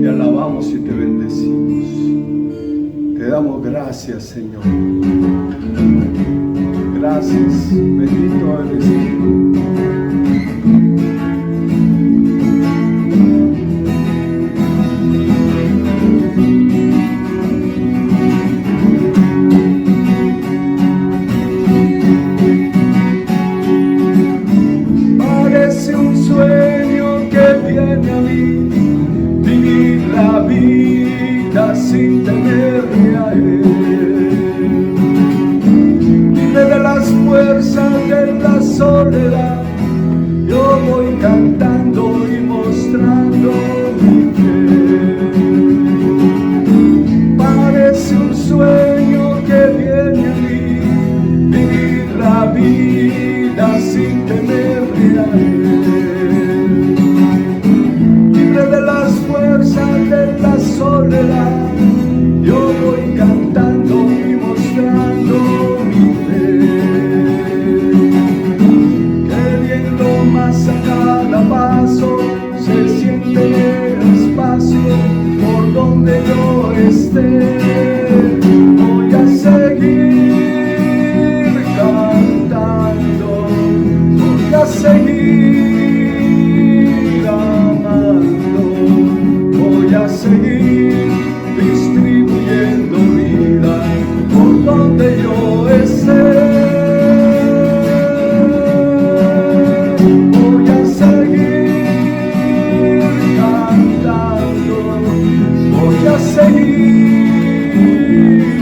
Te alabamos y te bendecimos. Te damos gracias, Señor. Gracias, bendito eres tú. Parece un sueño que viene a mí, vivir la vida sin temerle a Él. fuerzas de la soledad, yo voy cantando y mostrando mi fe. Parece un sueño que viene a mí, vivir la vida sin temerle a él. Libre de las fuerzas de la soledad, yo voy cantando y mostrando mi fe. Queriendo más a cada paso, se siente el espacio por donde yo esté. Voy a seguir cantando, voy a seguir amando, voy a seguir distribuyendo vida por donde yo esté. Voy a seguir cantando, voy a seguir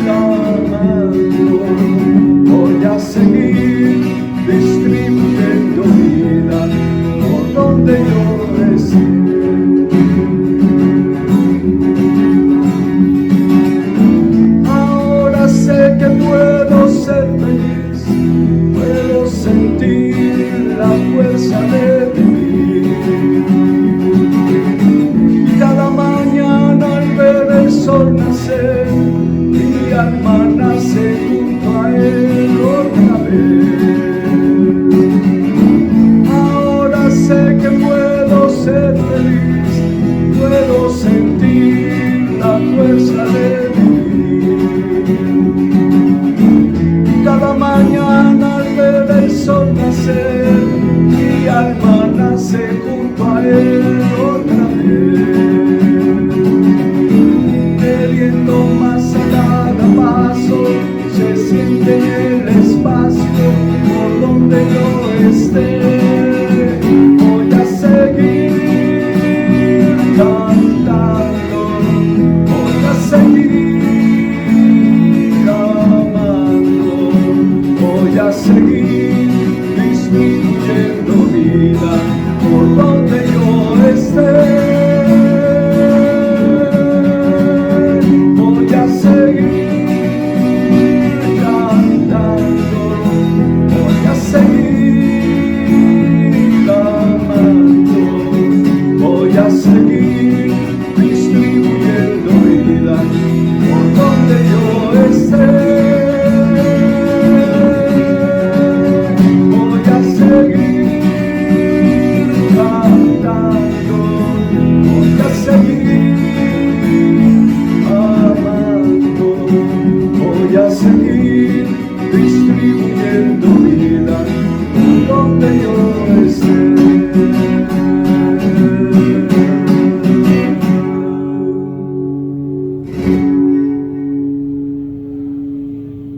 amando, voy a seguir distribuyendo vida por donde yo esté. Que puedo ser feliz, puedo sentir la fuerza de vivir. Y cada mañana al ver el sol nacer, mi alma nace junto a él otra vez. Ahora sé que puedo ser feliz, puedo sentir la fuerza de vivir. Cada mañana al ver el sol nacer, mi alma nace junto a él otra vez. Queriendo más a cada paso, se siente el espacio por donde yo esté. Voy a seguir cantando, voy a seguir amando, voy a seguir distribuyendo vida